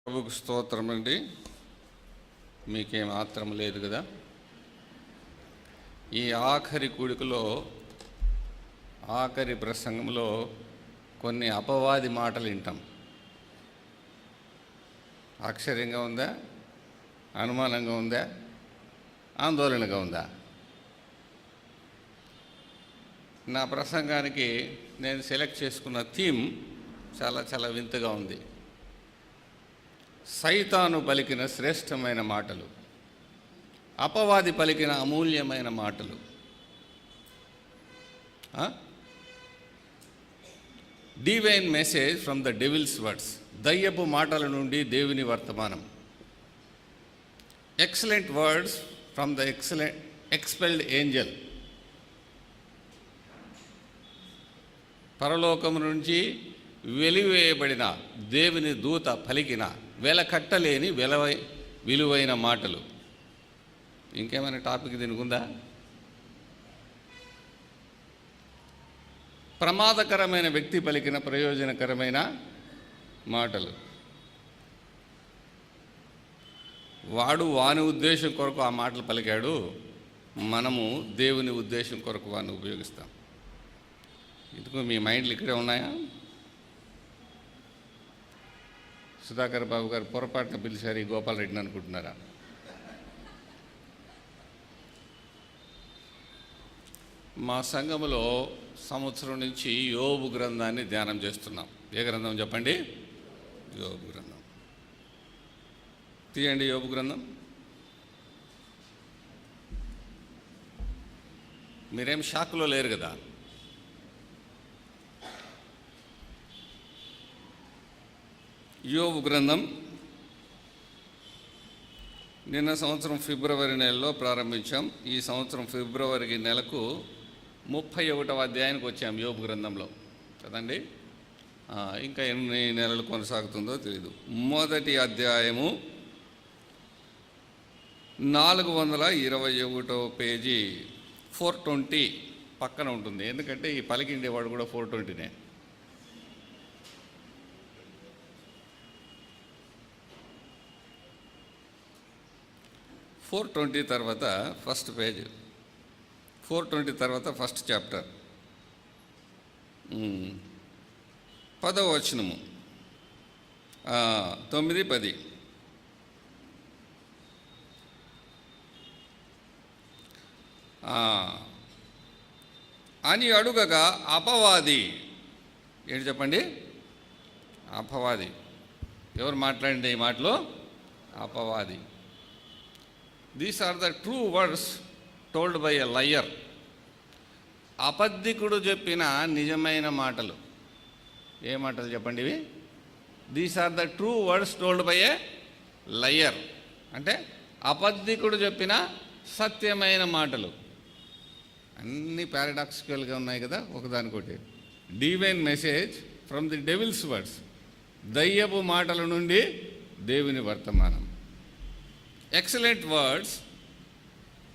ప్రభుకు స్తోత్రం అండి. మీకేం ఆత్రం లేదు కదా. ఈ ఆఖరి కూడికలో ఆఖరి ప్రసంగంలో కొన్ని అపవాది మాటలు వింటాం. ఆశ్చర్యంగా ఉందా, అనుమానంగా ఉందా, ఆందోళనగా ఉందా? నా ప్రసంగానికి నేను సెలెక్ట్ చేసుకున్న థీమ్ చాలా చాలా వింతగా ఉంది. సైతాను పలికిన శ్రేష్టమైన మాటలు, అపవాది పలికిన అమూల్యమైన మాటలు. Divine message from the devil's words, దయ్యపు మాటల నుండి దేవుని వర్తమానం. Excellent words from the expelled angel, పరలోకం నుంచి వెలివేయబడిన దేవుని దూత పలికిన వెలకట్టలేని విలువైన మాటలు. ఇంకేమైనా టాపిక్ దీనికి ఉందా? ప్రమాదకరమైన వ్యక్తి పలికిన ప్రయోజనకరమైన మాటలు. వాని ఉద్దేశం కొరకు ఆ మాటలు పలికాడు, మనము దేవుని ఉద్దేశం కొరకు వాడిని ఉపయోగిస్తాం. ఇందుకు మీ మైండ్లు ఇక్కడే ఉన్నాయా? సుధాకర్ బాబు గారు పొరపాటున పిలిచారు ఈ గోపాలరెడ్డిని అనుకుంటున్నారా? మా సంఘములో సంవత్సరం నుంచి యోబు గ్రంథాన్ని ధ్యానం చేస్తున్నాం. ఏ గ్రంథం చెప్పండి? యోబు గ్రంథం. తీయండి యోబు గ్రంథం. మీరేం షాక్లో లేరు కదా? యోబు గ్రంథం నిన్న సంవత్సరం ఫిబ్రవరి నెలలో ప్రారంభించాం. ఈ సంవత్సరం ఫిబ్రవరి నెలకు 31వ అధ్యాయానికి వచ్చాం యోబు గ్రంథంలో కదండి. ఇంకా ఎన్ని నెలలు కొనసాగుతుందో తెలియదు. మొదటి అధ్యాయము 421వ పేజీ 420 పక్కన ఉంటుంది. ఎందుకంటే ఈ పలికిండేవాడు కూడా 420నే. తర్వాత ఫస్ట్ పేజ్, 420 తర్వాత ఫస్ట్ చాప్టర్, 10వ వచనము, 9, 10. అని అడుగగా అపవాది, ఏంటి చెప్పండి? అపవాది. ఎవరు మాట్లాడింది ఈ మాటలు? అపవాది. These are the true words told by a liar. అబద్ధికుడు చెప్పిన నిజమైన మాటలు. ఏ మాటలు చెప్పండి ఇవి? These are the true words told by a liar. అంటే అబద్ధికుడు చెప్పిన సత్యమైన మాటలు. అన్నీ పారాడాక్సికల్గా ఉన్నాయి కదా ఒకదానికొకటి. Divine message from the devil's words, దయ్యపు మాటల నుండి దేవుని వర్తమానం. Excellent words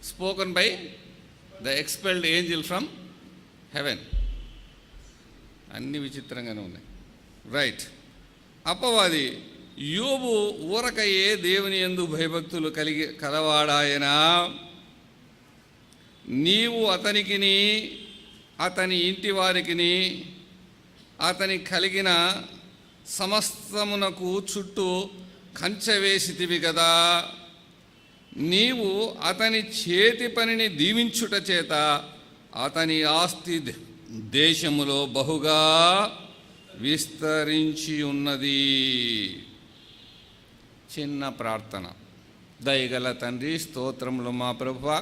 spoken by the expelled angel from heaven. అన్ని విచిత్రంగానే ఉన్నాయి. రైట్. అపవాది, యోబు ఊరకయే దేవుని యందు భయభక్తులు కలవాడాయనా, నీవు అతనికిని అతని ఇంటి వారికిని అతని కలిగిన సమస్తమునకు చుట్టూ కంచె వేసితివి కదా. నీవు అతని చేతి పనిని దీవించుట చేత అతని ఆస్తి దేశములో బహుగా విస్తరించి ఉన్నది. చిన్న ప్రార్థన. దయగల తండ్రి, స్తోత్రములు మా ప్రభువా,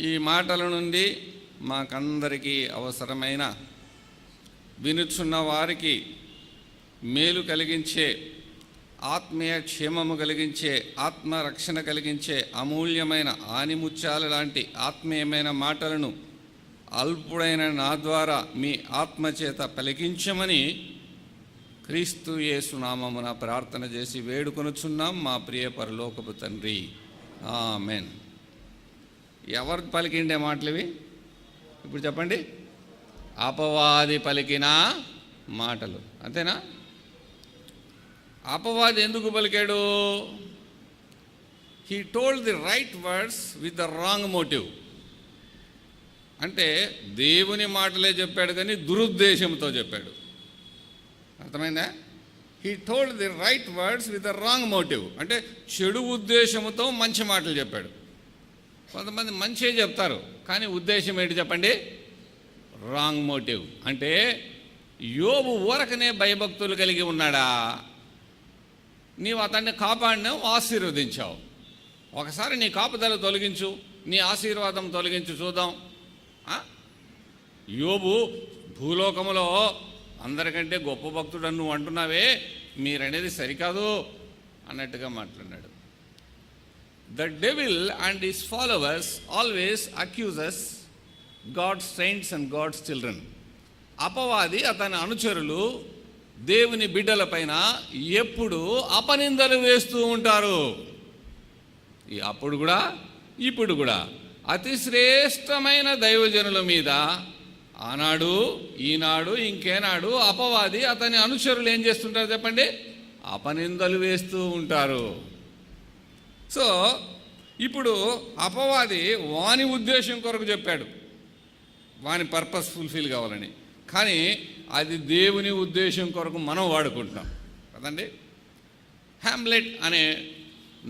ఈ మాటల నుండి మాకందరికీ అవసరమైన, వినుచున్న వారికి మేలు కలిగించే, ఆత్మీయ క్షేమము కలిగించే, ఆత్మరక్షణ కలిగించే అమూల్యమైన ఆనిముత్యాల లాంటి ఆత్మీయమైన మాటలను అల్పుడైన నా ద్వారా మీ ఆత్మచేత పలికించమని క్రీస్తు యేసు నామమున ప్రార్థన చేసి వేడుకొనుచున్నాం మా ప్రియ పరలోకపు తండ్రి. ఆమేన్. ఎవరు పలికిండే మాటలు ఇవి? ఇప్పుడు చెప్పండి. అపవాది పలికిన మాటలు. అంతేనా? అపవాది ఎందుకు పలికాడు? He told the right words with the wrong motive. అంటే దేవుని మాటలే చెప్పాడు కానీ దురుద్దేశంతో చెప్పాడు. అర్థమైందా? He told the right words with the wrong motive. అంటే చెడు ఉద్దేశంతో మంచి మాటలు చెప్పాడు. కొంతమంది మంచిగా చెప్తారు కానీ ఉద్దేశం ఏంటి చెప్పండి? Wrong motive. అంటే యోబు ఊరకనే భయభక్తులు కలిగి ఉన్నాడా? నీవు అతన్ని కాపాడినావు, ఆశీర్వదించావు. ఒకసారి నీ కాపుదల తొలగించు, నీ ఆశీర్వాదం తొలగించు చూద్దాం. యోబు భూలోకములో అందరికంటే గొప్ప భక్తుడు నువ్వు అంటున్నావే, మీరనేది సరికాదు అన్నట్టుగా మాట్లాడినాడు. The devil and his followers always accuses God's saints and God's children. అపవాది అతని అనుచరులు దేవుని బిడ్డల పైన ఎప్పుడు అపనిందలు వేస్తూ ఉంటారు. అప్పుడు కూడా ఇప్పుడు కూడా అతి శ్రేష్టమైన దైవజనుల మీద ఆనాడు ఈనాడు ఇంకేనాడు అపవాది అతని అనుచరులు ఏం చేస్తుంటారు చెప్పండి? అపనిందలు వేస్తూ ఉంటారు. సో ఇప్పుడు అపవాది వాని ఉద్దేశం కొరకు చెప్పాడు, వాని పర్పస్ ఫుల్ఫిల్ కావాలని. కానీ అది దేవుని ఉద్దేశం కొరకు మనం వాడుకుంటున్నాం కదండి. హ్యామ్లెట్ అనే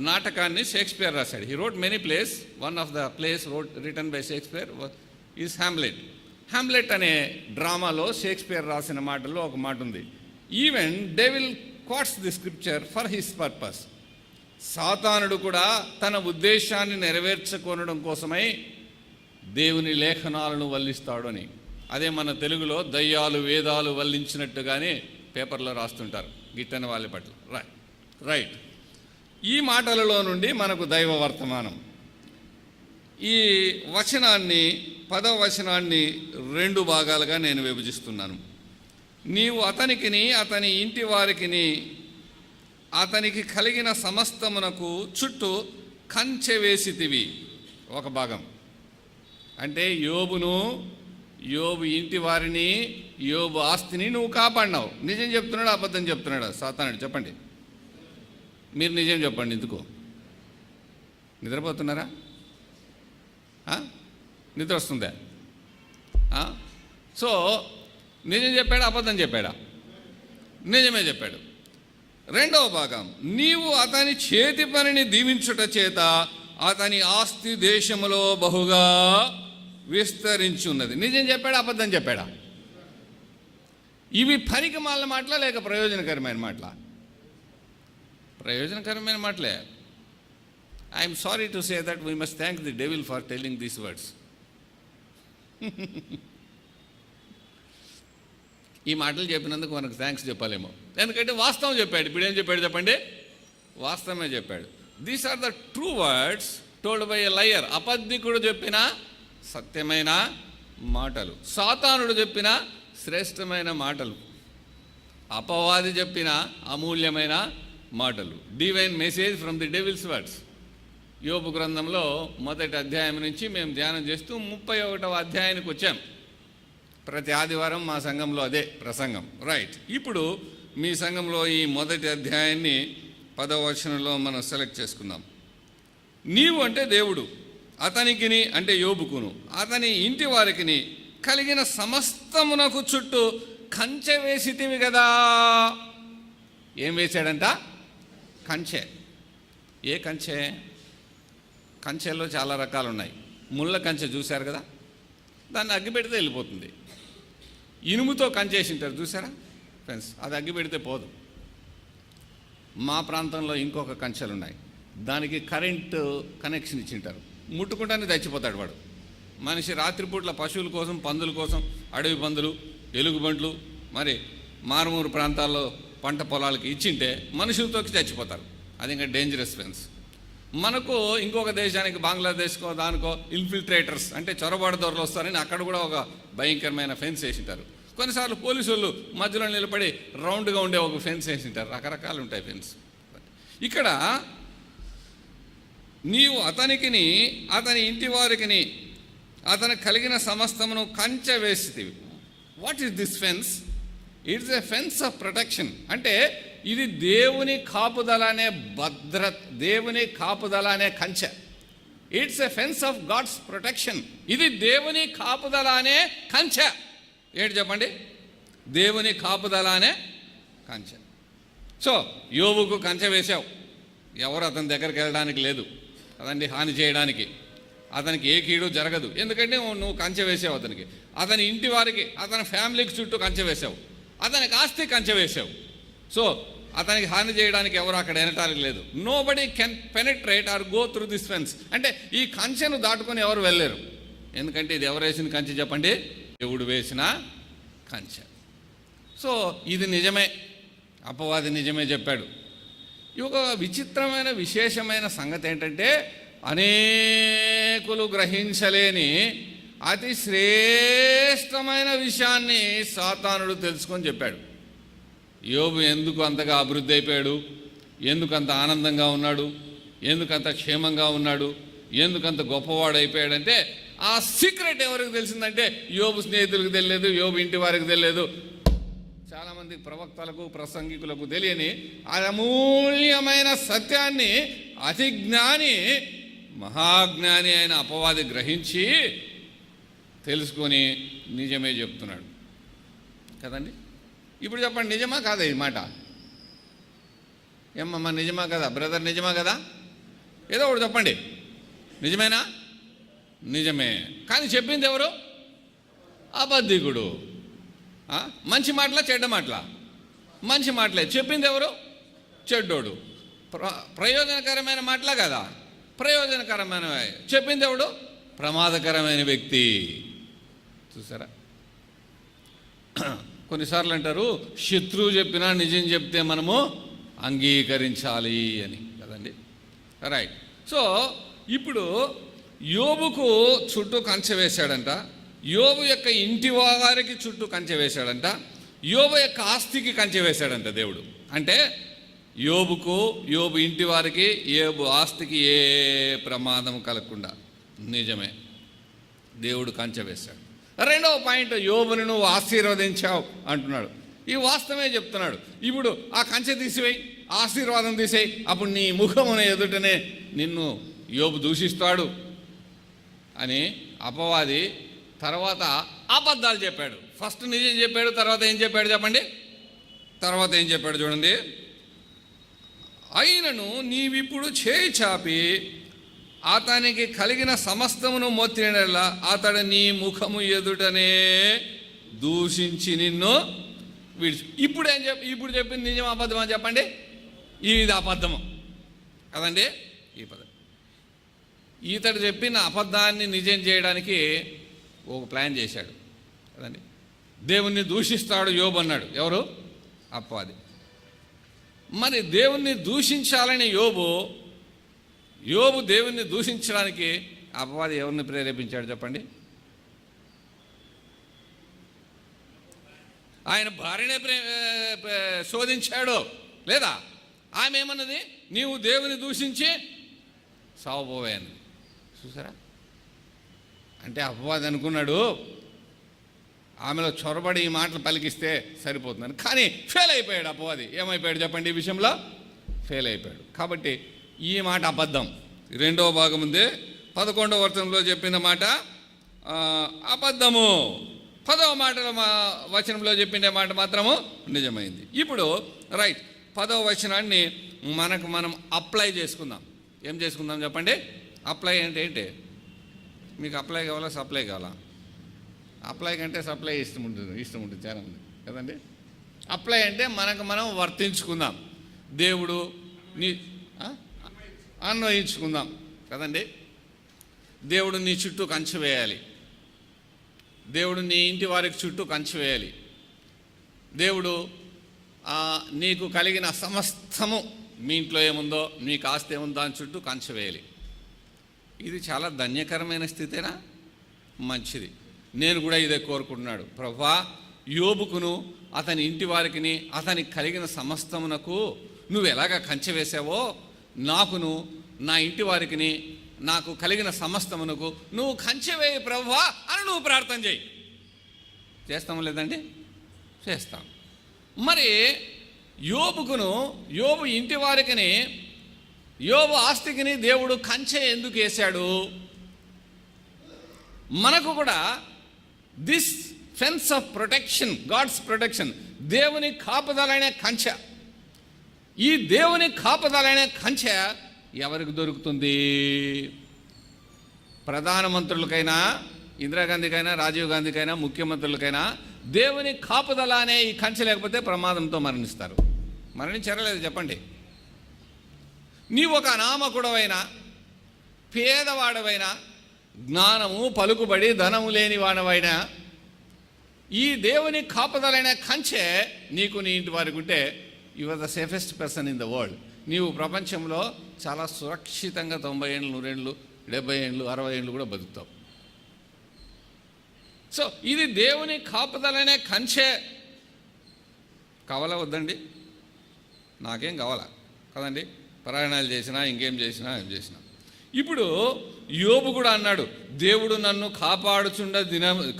నాటకాన్ని షేక్స్పియర్ రాశాడు. He wrote many place. One of the place written by Shakespeare is hamlet. Hamlet అనే డ్రామాలో షేక్స్పియర్ రాసిన మాటల్లో ఒక మాట ఉంది. Even devil quartz the scripture for his purpose. సాతానుడు కూడా తన ఉద్దేశాన్ని నెరవేర్చుకోనడం కోసమై దేవుని లేఖనాలను వల్లిస్తాడు అని. అదే మన తెలుగులో దయ్యాలు వేదాలు వల్లించినట్టుగానే పేపర్లో రాస్తుంటారు గిట్టని వాళ్ళ పట్ల. రైట్. ఈ మాటలలో నుండి మనకు దైవ వర్తమానం. ఈ వచనాన్ని 10వ వచనాన్ని 2 భాగాలుగా నేను విభజిస్తున్నాను. నీవు అతనికిని అతని ఇంటి వారికిని అతనికి కలిగిన సమస్తమునకు చుట్టూ కంచె వేసితివి. ఒక భాగం అంటే యోబు ఇంటి వారిని, యోబు ఆస్తిని నువ్వు కాపాడినావు. నిజం చెప్తున్నాడు అబద్ధం చెప్తున్నాడు సాతానుడు? చెప్పండి, మీరు నిజం చెప్పండి. ఎందుకు నిద్రపోతున్నారా? నిద్ర వస్తుందా? సో నిజం చెప్పాడా అబద్ధం చెప్పాడా? నిజమే చెప్పాడు. 2వ భాగం, నీవు అతని చేతి పనిని దీవించుట చేత అతని ఆస్తి దేశములో బహుగా విస్తరించున్నది. నిజం చెప్పాడా అబద్ధం చెప్పాడా? ఇవి పనికి మాలిన మాటలా లేక ప్రయోజనకరమైన మాటలా? ప్రయోజనకరమైన మాటలే. I'm sorry to say that we must thank the devil for telling these words. ఈ మాటలు చెప్పినందుకు మనకు థ్యాంక్స్ చెప్పాలేమో, ఎందుకంటే వాస్తవం చెప్పాడు. ఇప్పుడు ఏం చెప్పాడు చెప్పండి? వాస్తవమే చెప్పాడు. These are the true words told by a liar. అబద్ధికుడు చెప్పిన సత్యమైన మాటలు, సాతానుడు చెప్పిన శ్రేష్టమైన మాటలు, అపవాది చెప్పిన అమూల్యమైన మాటలు. Divine message from the devil's words. యోబు గ్రంథంలో 1వ అధ్యాయం నుంచి మేము ధ్యానం చేస్తూ 31వ అధ్యాయానికి వచ్చాం. ప్రతి ఆదివారం మా సంఘంలో అదే ప్రసంగం. రైట్. ఇప్పుడు మీ సంఘంలో ఈ 1వ అధ్యాయాన్ని 10వ వచనంలో మనం సెలెక్ట్ చేసుకుందాం. నీవు అంటే దేవుడు, అతనికిని అంటే యోబుకును అతని ఇంటి వారికిని కలిగిన సమస్తమునకు చుట్టూ కంచె వేసితివి కదా. ఏం వేశాడంట? కంచె. ఏ కంచె? కంచెల్లో చాలా రకాలు ఉన్నాయి. ముళ్ళ కంచె చూశారు కదా, దాన్ని అగ్గి పెడితే వెళ్ళిపోతుంది. ఇనుముతో కంచేసి ఉంటారు చూసారా ఫ్రెండ్స్, అది అగ్గి పెడితే పోదు. మా ప్రాంతంలో ఇంకొక కంచెలు ఉన్నాయి, దానికి కరెంటు కనెక్షన్ ఇచ్చింటారు. ముట్టుకుంటానే చచ్చిపోతాడు వాడు. మనిషి రాత్రిపూట్ల పశువుల కోసం, పందుల కోసం, అడవి పందులు, ఎలుగుబంట్లు, మరి మారుమూరు ప్రాంతాల్లో పంట పొలాలకి ఇచ్చింటే మనుషులతో చచ్చిపోతారు. అది ఇంకా డేంజరస్ ఫ్రెండ్స్. మనకు ఇంకొక దేశానికి, బంగ్లాదేశ్కో దానికో ఇన్ఫిల్ట్రేటర్స్ అంటే చొరబాటుదారులు వస్తారని అక్కడ కూడా ఒక భయంకరమైన ఫెన్స్ వేసింటారు. కొన్నిసార్లు పోలీసు వాళ్ళు మధ్యలో నిలబడి రౌండ్గా ఉండే ఒక ఫెన్స్ వేసింటారు. రకరకాలు ఉంటాయి ఫెన్స్. ఇక్కడ నీవు అతనికిని అతని ఇంటి వారికిని అతనికి కలిగిన సమస్తమును కంచె వేసితివి. What is this fence? It's a fence of protection. అంటే ఇది దేవుని కాపుదల అనే దేవుని కాపుదల అనే కంచె. It's a fence of God's protection. ఇది దేవుని కాపుదల అనే కంచె. ఏంటి చెప్పండి? దేవుని కాపుదల అనే కంచె. సో యోబుకు కంచె వేశావు, ఎవరు అతని దగ్గరికి వెళ్ళడానికి లేదు కదండి, హాని చేయడానికి. అతనికి ఏ కీడు జరగదు, ఎందుకంటే నువ్వు కంచె వేసావు అతనికి. అతని ఇంటి వారికి, అతని ఫ్యామిలీకి చుట్టూ కంచె వేసావు, అతనికి ఆస్తి కంచె వేసావు. సో అతనికి హాని చేయడానికి ఎవరు అక్కడ వినటానికి లేదు. Nobody can penetrate or go through this fence. అంటే ఈ కంచెను దాటుకొని ఎవరు వెళ్ళలేరు. ఎందుకంటే ఇది ఎవరు వేసిన కంచె చెప్పండి? దేవుడు వేసిన కంచె. సో ఇది నిజమే, అపవాది నిజమే చెప్పాడు. ఈ ఒక విచిత్రమైన విశేషమైన సంగతి ఏంటంటే, అనేకులు గ్రహించలేని అతి శ్రేష్టమైన విషయాన్ని సాతానుడు తెలుసుకొని చెప్పాడు. యోబు ఎందుకు అంతగా అభివృద్ధి అయిపోయాడు, ఎందుకంత ఆనందంగా ఉన్నాడు, ఎందుకంత క్షేమంగా ఉన్నాడు, ఎందుకంత గొప్పవాడు అయిపోయాడంటే ఆ సీక్రెట్ ఎవరికి తెలిసిందంటే యోబు స్నేహితులకు తెలియలేదు, యోబు ఇంటి వారికి తెలియలేదు, చాలామంది ప్రవక్తలకు ప్రసంగికులకు తెలియని అమూల్యమైన సత్యాన్ని అతి జ్ఞాని, మహాజ్ఞాని అయిన అపవాది గ్రహించి తెలుసుకొని నిజమే చెప్తున్నాడు కదండి. ఇప్పుడు చెప్పండి, నిజమా కాదా ఈ మాట? ఏమమ్మా నిజమా కదా బ్రదర్, నిజమా కదా? ఏదో ఒకటి చెప్పండి, నిజమేనా? నిజమే. కానీ చెప్పింది ఎవరు? అబద్ధికుడు. మంచి మాటలా చెడ్డ మాటలా? మంచి మాటలే. చెప్పింది ఎవరు? చెడ్డోడు. ప్రయోజనకరమైన మాటలా కదా? ప్రయోజనకరమైన. చెప్పింది ఎవడు? ప్రమాదకరమైన వ్యక్తి. చూసారా? కొన్నిసార్లు అంటారు, శత్రువు చెప్పినా నిజం చెప్తే మనము అంగీకరించాలి అని కదండి. రైట్. సో ఇప్పుడు యోబుకు చుట్టూ కంచె వేశాడంట, యోబు యొక్క ఇంటి వారికి చుట్టూ కంచె వేశాడంట, యోబు యొక్క ఆస్తికి కంచె వేశాడంట దేవుడు. అంటే యోబుకు, యోబు ఇంటి వారికి, యోబు ఆస్తికి ఏ ప్రమాదం కలగకుండా నిజమే దేవుడు కంచె వేశాడు. రెండవ పాయింట్, యోబుని నువ్వు ఆశీర్వదించావు అంటున్నాడు. ఈ వాస్తవమే చెప్తున్నాడు. ఇప్పుడు ఆ కంచె తీసివేయి, ఆశీర్వాదం తీసేయి, అప్పుడు నీ ముఖమున ఎదుటనే నిన్ను యోబు దూషిస్తాడు అని అపవాది తర్వాత అబద్ధాలు చెప్పాడు. ఫస్ట్ నిజం చెప్పాడు, తర్వాత ఏం చెప్పాడు చెప్పండి? తర్వాత ఏం చెప్పాడు చూడండి. అయినను నీవిప్పుడు చేయి చాపి అతనికి కలిగిన సమస్తమును మోత్రినలా అతడు నీ ముఖము ఎదుటనే దూషించి నిన్ను విడిచి. ఇప్పుడు చెప్పింది నిజం అబద్ధమా చెప్పండి? ఇది అబద్ధము కదండి. ఈ పదం ఇతడు చెప్పిన అబద్ధాన్ని నిజం చేయడానికి ఒక ప్లాన్ చేశాడు కదండి. దేవుణ్ణి దూషిస్తాడు యోబు అన్నాడు. ఎవరు? అపవాది. మరి దేవుణ్ణి దూషించాలని యోబు దేవుణ్ణి దూషించడానికి అపవాది ఎవరిని ప్రేరేపించాడు చెప్పండి? ఆయన భార్యనే శోధించాడు లేదా? ఆమె ఏమన్నది? నీవు దేవుని దూషించి సావబోయాను. చూసారా? అంటే అపవాది అనుకున్నాడు ఆమెలో చొరబడి ఈ మాటలు పలికిస్తే సరిపోతుందని. కానీ ఫెయిల్ అయిపోయాడు అపవాది. ఏమైపోయాడు చెప్పండి? ఈ విషయంలో ఫెయిల్ అయిపోయాడు. కాబట్టి ఈ మాట అబద్ధం. రెండవ భాగం ఉంది, 11వ వచనంలో చెప్పిన మాట అబద్ధము, 10వ వచనంలో చెప్పిన మాట మాత్రము నిజమైంది. ఇప్పుడు రైట్, 10వ వచనాన్ని మనం అప్లై చేసుకుందాం. ఏం చేసుకుందాం చెప్పండి? అప్లై అంటే ఏంటి? మీకు అప్లై కావాలా, సప్లై కావాలా? అప్లై కంటే సప్లై ఇష్టం ఉంటుంది చాలా ఉంది కదండి. అప్లై అంటే మనం వర్తించుకుందాం, దేవుడు నీ అన్వయించుకుందాం కదండి. దేవుడు నీ చుట్టూ కంచె వేయాలి, దేవుడు నీ ఇంటి వారికి చుట్టూ కంచె వేయాలి, దేవుడు నీకు కలిగిన సమస్తము, మీ ఇంట్లో ఏముందో, నీకు ఆస్తి ఏముందో దాని చుట్టూ కంచె వేయాలి. ఇది చాలా ధన్యకరమైన స్థితేనా? మంచిది. నేను కూడా ఇదే కోరుకుంటున్నాడు. ప్రభువా, యోబుకును అతని ఇంటి వారికి అతనికి కలిగిన సమస్తమునకు నువ్వు ఎలాగ కంచె వేసావో నాకును నా ఇంటి వారికి నాకు కలిగిన సమస్తమునకు నువ్వు కంచె వేయి ప్రభువా అని నువ్వు ప్రార్థన చేయి. చేస్తాము లేదండి? చేస్తాం. మరి యోబు ఇంటి వారికిని, యోబు ఆస్తికిని దేవుడు కంచె ఎందుకు వేశాడు? మనకు కూడా this fence of protection, God's protection, దేవుని కాపుదలైన కంచె. ఈ దేవుని కాపుదలైన కంచె ఎవరికి దొరుకుతుంది? ప్రధానమంత్రులకైనా, ఇందిరాగాంధీకైనా, రాజీవ్ గాంధీకైనా, ముఖ్యమంత్రులకైనా దేవుని కాపుదల అనే ఈ కంచె లేకపోతే ప్రమాదంతో మరణిస్తారు. మరణించారా లేదు చెప్పండి? నీవు ఒక అనామకుడవైనా, పేదవాడవైనా, జ్ఞానము పలుకుబడి ధనము లేని వాడవైనా, ఈ దేవుని కాపుదలైన కంచె నీకు నీ ఇంటి వారికి ఉంటే you are the safest person in the world. నీవు ప్రపంచంలో చాలా సురక్షితంగా 90 ఏళ్ళు, 100 ఏళ్ళు, 70 ఏళ్ళు, 60 ఏళ్ళు కూడా బతుకుతావు. సో ఇది దేవుని కాపుదలనే కంచె. కావాలా వద్దండి? నాకేం కావాలా కదండి? ప్రయాణాలు చేసినా, ఇంకేం చేసినా, ఏం చేసినా. ఇప్పుడు యోబు కూడా అన్నాడు, దేవుడు నన్ను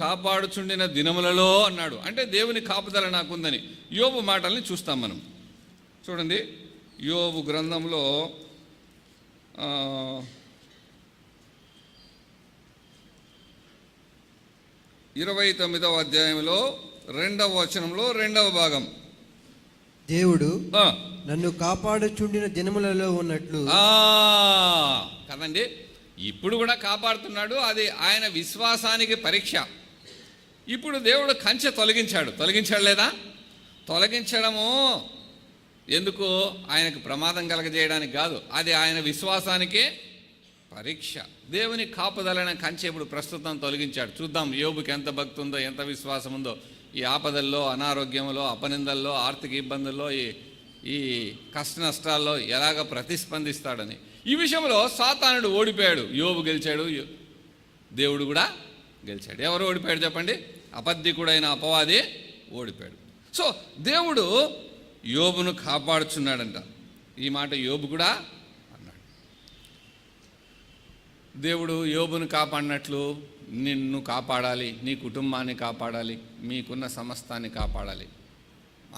కాపాడుచుండిన దినములలో అన్నాడు. అంటే దేవుని కాపుదల నాకుందని. యోబు మాటల్ని చూస్తాం మనం. చూడండి, యోబు గ్రంథంలో 29వ అధ్యాయంలో 2వ వచనంలో 2వ భాగం. దేవుడు నన్ను కాపాడుచుండిన దినములలో ఉన్నట్లు. కదండి, ఇప్పుడు కూడా కాపాడుతున్నాడు. అది ఆయన విశ్వాసానికి పరీక్ష. ఇప్పుడు దేవుడు కంచె తొలగించాడు లేదా? తొలగించడము ఎందుకు? ఆయనకు ప్రమాదం కలగజేయడానికి కాదు, అది ఆయన విశ్వాసానికే పరీక్ష. దేవుని కాపుదలైన కంచె ఇప్పుడు ప్రస్తుతం తొలగించాడు. చూద్దాం యోబుకి ఎంత భక్తి ఉందో, ఎంత విశ్వాసం ఉందో. ఈ ఆపదల్లో, అనారోగ్యంలో, అపనిందల్లో, ఆర్థిక ఇబ్బందుల్లో, ఈ కష్ట నష్టాల్లో ఎలాగ ప్రతిస్పందిస్తాడని. ఈ విషయంలో సాతానుడు ఓడిపోయాడు, యోబు గెలిచాడు, దేవుడు కూడా గెలిచాడు. ఎవరు ఓడిపోయాడు చెప్పండి? అబద్ధికుడైన అపవాది ఓడిపోయాడు. సో దేవుడు యోబును కాపాడుచున్నాడంట. ఈ మాట యోబు కూడా అన్నాడు. దేవుడు యోబును కాపాడినట్లు నిన్ను కాపాడాలి, నీ కుటుంబాన్ని కాపాడాలి, మీకున్న సమస్తాన్ని కాపాడాలి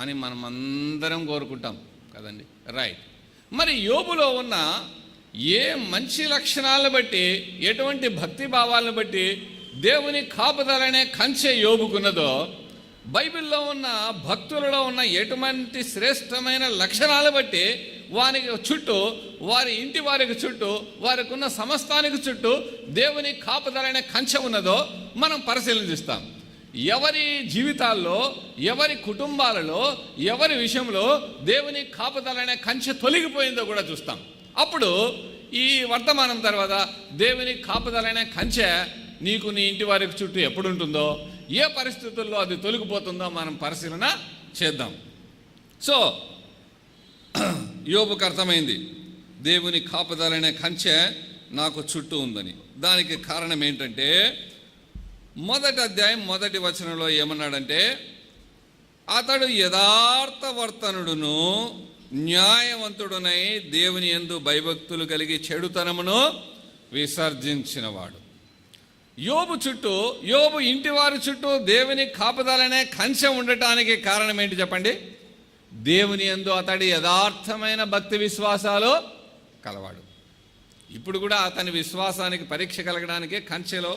అని మనం అందరం కోరుకుంటాం కదండి, రైట్? మరి యోబులో ఉన్న ఏ మంచి లక్షణాలను బట్టి, ఎటువంటి భక్తి భావాలను బట్టి దేవుని కాపుదలనే కంచె యోబుకున్నదో, బైబిల్లో ఉన్న భక్తులలో ఉన్న ఎటువంటి శ్రేష్టమైన లక్షణాలు బట్టి వారికి చుట్టూ, వారి ఇంటి వారికి చుట్టూ, వారికి ఉన్న సమస్తానికి చుట్టూ దేవుని కాపుదలైన కంచె ఉన్నదో మనం పరిశీలిస్తాం. ఎవరి జీవితాల్లో, ఎవరి కుటుంబాలలో, ఎవరి విషయంలో దేవుని కాపుదలైన కంచె తొలగిపోయిందో కూడా చూస్తాం. అప్పుడు ఈ వర్తమానం తర్వాత దేవుని కాపుదలైన కంచె నీకు, నీ ఇంటి వారికి చుట్టూ ఎప్పుడు ఉంటుందో, ఏ పరిస్థితుల్లో అది తొలగిపోతుందో మనం పరిశీలన చేద్దాం. సో యోబుకు అర్థమైంది దేవుని కాపుదలైన కంచె నాకు చుట్టూ ఉందని. దానికి కారణం ఏంటంటే, 1వ అధ్యాయం 1వ వచనంలో ఏమన్నాడంటే, అతడు యథార్థవర్తనుడును న్యాయవంతుడునై దేవుని యందు భయభక్తులు కలిగి చెడుతనమును విసర్జించినవాడు. యోబు చుట్టూ, యోబు ఇంటి వారి చుట్టూ దేవుని కాపుదలనే కంచె ఉండటానికి కారణం ఏంటి చెప్పండి? దేవుని యందు అతడి యథార్థమైన భక్తి విశ్వాసాలు కలవాడు. ఇప్పుడు కూడా అతని విశ్వాసానికి పరీక్ష కలగడానికే కంచెలో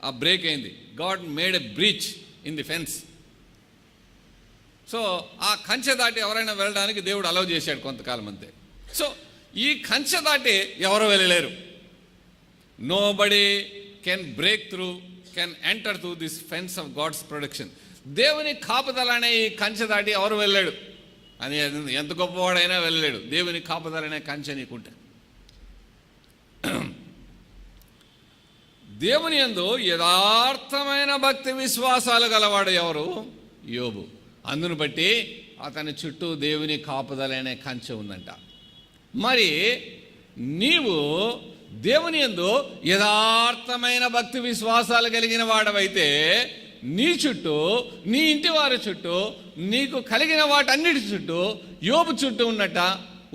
ఆ బ్రేక్ అయింది. God made a breach in the fence. So ఆ కంచె దాటి ఎవరైనా వెళ్ళడానికి దేవుడు అలౌ చేశాడు కొంతకాలం అంతే. సో ఈ కంచె దాటి ఎవరు వెళ్ళలేరు. Nobody can break through, can enter through this fence of God's protection. దేవుని కాపుదల అనే ఈ కంచె దాటి ఎవరు వెళ్ళాడు అని, ఎంత గొప్పవాడైనా వెళ్ళలేడు. దేవుని కాపుదల అనే కంచె నీకుంటే. దేవుని యందు యథార్థమైన భక్తి విశ్వాసాలు గలవాడు ఎవరు? యోబు. అందును బట్టి అతని చుట్టూ దేవుని కాపుదలనే కంచె ఉందంట. మరి నీవు దేవుని యందు యథార్థమైన భక్తి విశ్వాసాలు కలిగిన వాడవైతే, నీ చుట్టూ, నీ ఇంటి వారి చుట్టూ, నీకు కలిగిన వాటన్నిటి చుట్టూ యోబు చుట్టూ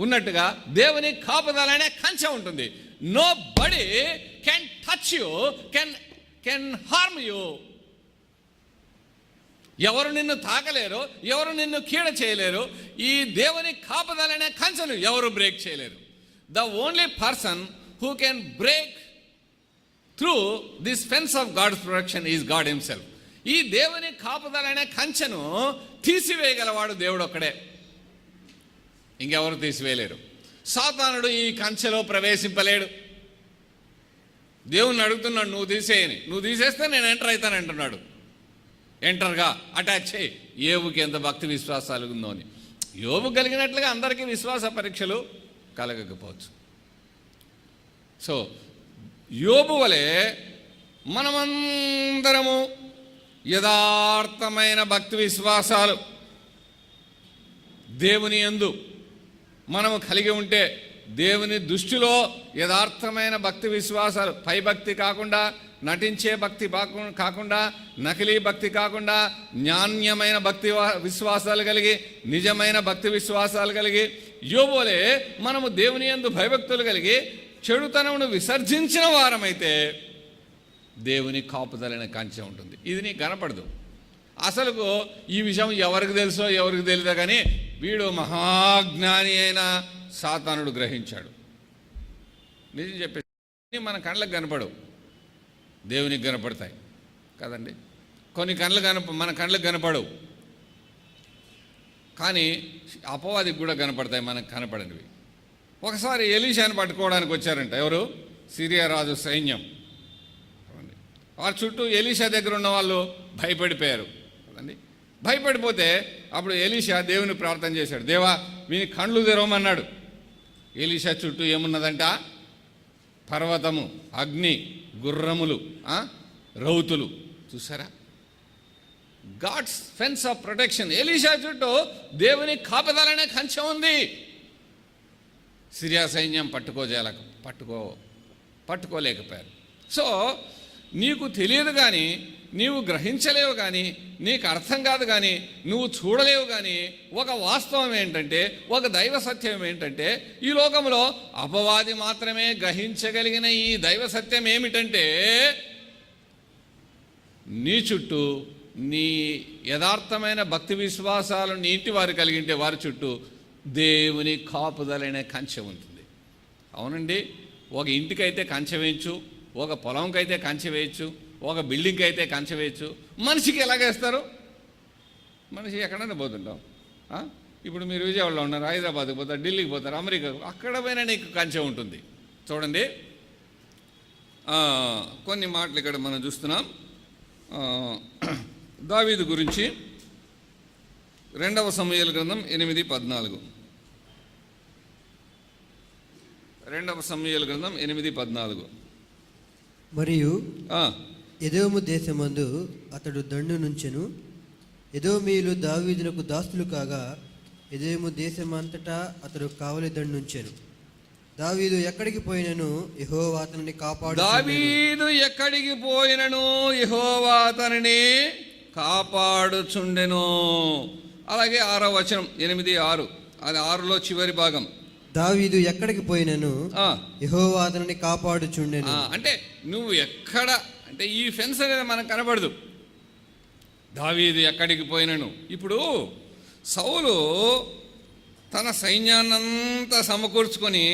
ఉన్నట్టుగా దేవుని కాపుదలనే కంచె ఉంటుంది. Nobody can touch you, can harm you. ఎవరు నిన్ను తాకలేరు, ఎవరు నిన్ను కీడ చేయలేరు. ఈ దేవుని కాపుదలనే కంచెను ఎవరు బ్రేక్ చేయలేరు. The only person who can break through this fence of God's protection is God himself. ఈ దేవుని కాపుదలనే కంచెను తీసివేయగలవాడు దేవుడు ఒక్కడే, ఇంకెవరు తీసివేయలేరు. సాతానుడు ఈ కంచెలో ప్రవేశింపలేడు. దేవుణ్ణి అడుగుతున్నాడు, నువ్వు తీసేయని. నువ్వు తీసేస్తే నేను ఎంటర్ అవుతానంటున్నాడు. ఎంటర్గా అటాక్ చేయి. యోబుకి ఎంత భక్తి విశ్వాసాలు ఉందో అని. యోబు కలిగినట్లుగా అందరికీ విశ్వాస పరీక్షలు కలగకపోవచ్చు. సో యోబు వలె మనమందరము యథార్థమైన భక్తి విశ్వాసాలు దేవుని యందు మనము కలిగి ఉంటే, దేవుని దృష్టిలో యథార్థమైన భక్తి విశ్వాసాలు, పై భక్తి కాకుండా, నటించే భక్తి కాకుండా, నకిలీ భక్తి కాకుండా, నాణ్యమైన భక్తి విశ్వాసాలు కలిగి, నిజమైన భక్తి విశ్వాసాలు కలిగి, యోబువలే మనము దేవుని యందు భయభక్తులు కలిగి చెడుతనమును విసర్జించిన వారమైతే దేవుని కాపుదలైన కంచె ఉంటుంది. ఇది నీకు కనపడదు. అసలుకు ఈ విషయం ఎవరికి తెలుసో ఎవరికి తెలియదో కానీ వీడు మహాజ్ఞాని అయిన సాతానుడు గ్రహించాడు. నిజం చెప్పేసి మన కళ్ళకు కనపడవు, దేవునికి కనపడతాయి కదండి. కొన్ని మన కళ్ళకు కనపడవు, కానీ అపవాదికి కూడా కనపడతాయి మనకు కనపడనివి. ఒకసారి ఎలీషాని పట్టుకోవడానికి వచ్చారంట. ఎవరు? సిరియా రాజు సైన్యం. వారి చుట్టూ ఎలీషా దగ్గర ఉన్న వాళ్ళు భయపడిపోయారు కదండి. భయపడిపోతే అప్పుడు ఎలీషా దేవుని ప్రార్థన చేశాడు. దేవా, వీని కళ్ళు తెరవమన్నాడు. ఎలీషా చుట్టూ ఏమున్నదంట? పర్వతము, అగ్ని, గుర్రములు, రౌతులు. చూసారా? God's fence of protection. Elisha చుట్టూ దేవుని కాపుదలనే కంచె ఉంది. సిరియా సైన్యం పట్టుకోలేకపోయారు. సో నీకు తెలియదు కానీ, నీవు గ్రహించలేవు కానీ, నీకు అర్థం కాదు కానీ, నువ్వు చూడలేవు కానీ, ఒక వాస్తవం ఏంటంటే, ఒక దైవ సత్యం ఏంటంటే, ఈ లోకంలో అపవాది మాత్రమే గ్రహించగలిగిన ఈ దైవ సత్యం ఏమిటంటే, నీ చుట్టూ నీ యథార్థమైన భక్తి విశ్వాసాలు నీ ఇంటి వారు కలిగింటే వారి చుట్టూ దేవుని కాపుదలైన కంచె ఉంటుంది. అవునండి, ఒక ఇంటికైతే కంచె వేయచ్చు, ఒక పొలంకైతే కంచె వేయచ్చు, ఒక బిల్డింగ్కి అయితే కంచె వేయచ్చు. మనిషికి ఎలాగేస్తారు? మనిషి ఎక్కడైనా పోతుంటాం. ఇప్పుడు మీరు విజయవాడలో ఉన్నారు, హైదరాబాద్కి పోతారు, ఢిల్లీకి పోతారు, అమెరికా, అక్కడ పోయినా నీకు కంచె ఉంటుంది. చూడండి, కొన్ని మాటలు ఇక్కడ మనం చూస్తున్నాం. దావీదు గురించి 2వ సమూయేలు గ్రంథం 8:14. 2వ సమూయేలు గ్రంథం 8:14. మరియు ఎదోము దేశమందు అతడు దండు నుంచెను. ఎదోమీయులు దావీదునకు దాసులు కాగా ఎదోము దేశమంతటా అతడు కావలి దండు నుంచెను. దావీదు ఎక్కడికి పోయినను యెహోవా అతనిని కాపాడు. దావీదు ఎక్కడికి పోయినను యెహోవా అతనిని కాపాడుచుండెను. అలాగే 6వ వచనం 8:6, అది 6లో చివరి భాగం. దావీదు ఎక్కడికి పోయినను యెహోవా అతనిని కాపాడుచుండెను. అంటే నువ్వు ఎక్కడ అంటే ఈ ఫెన్స్ అనేది మనకు కనబడదు. దావీదు ఎక్కడికి పోయినను. ఇప్పుడు సౌలు తన సైన్యాన్నంతా సమకూర్చుకొని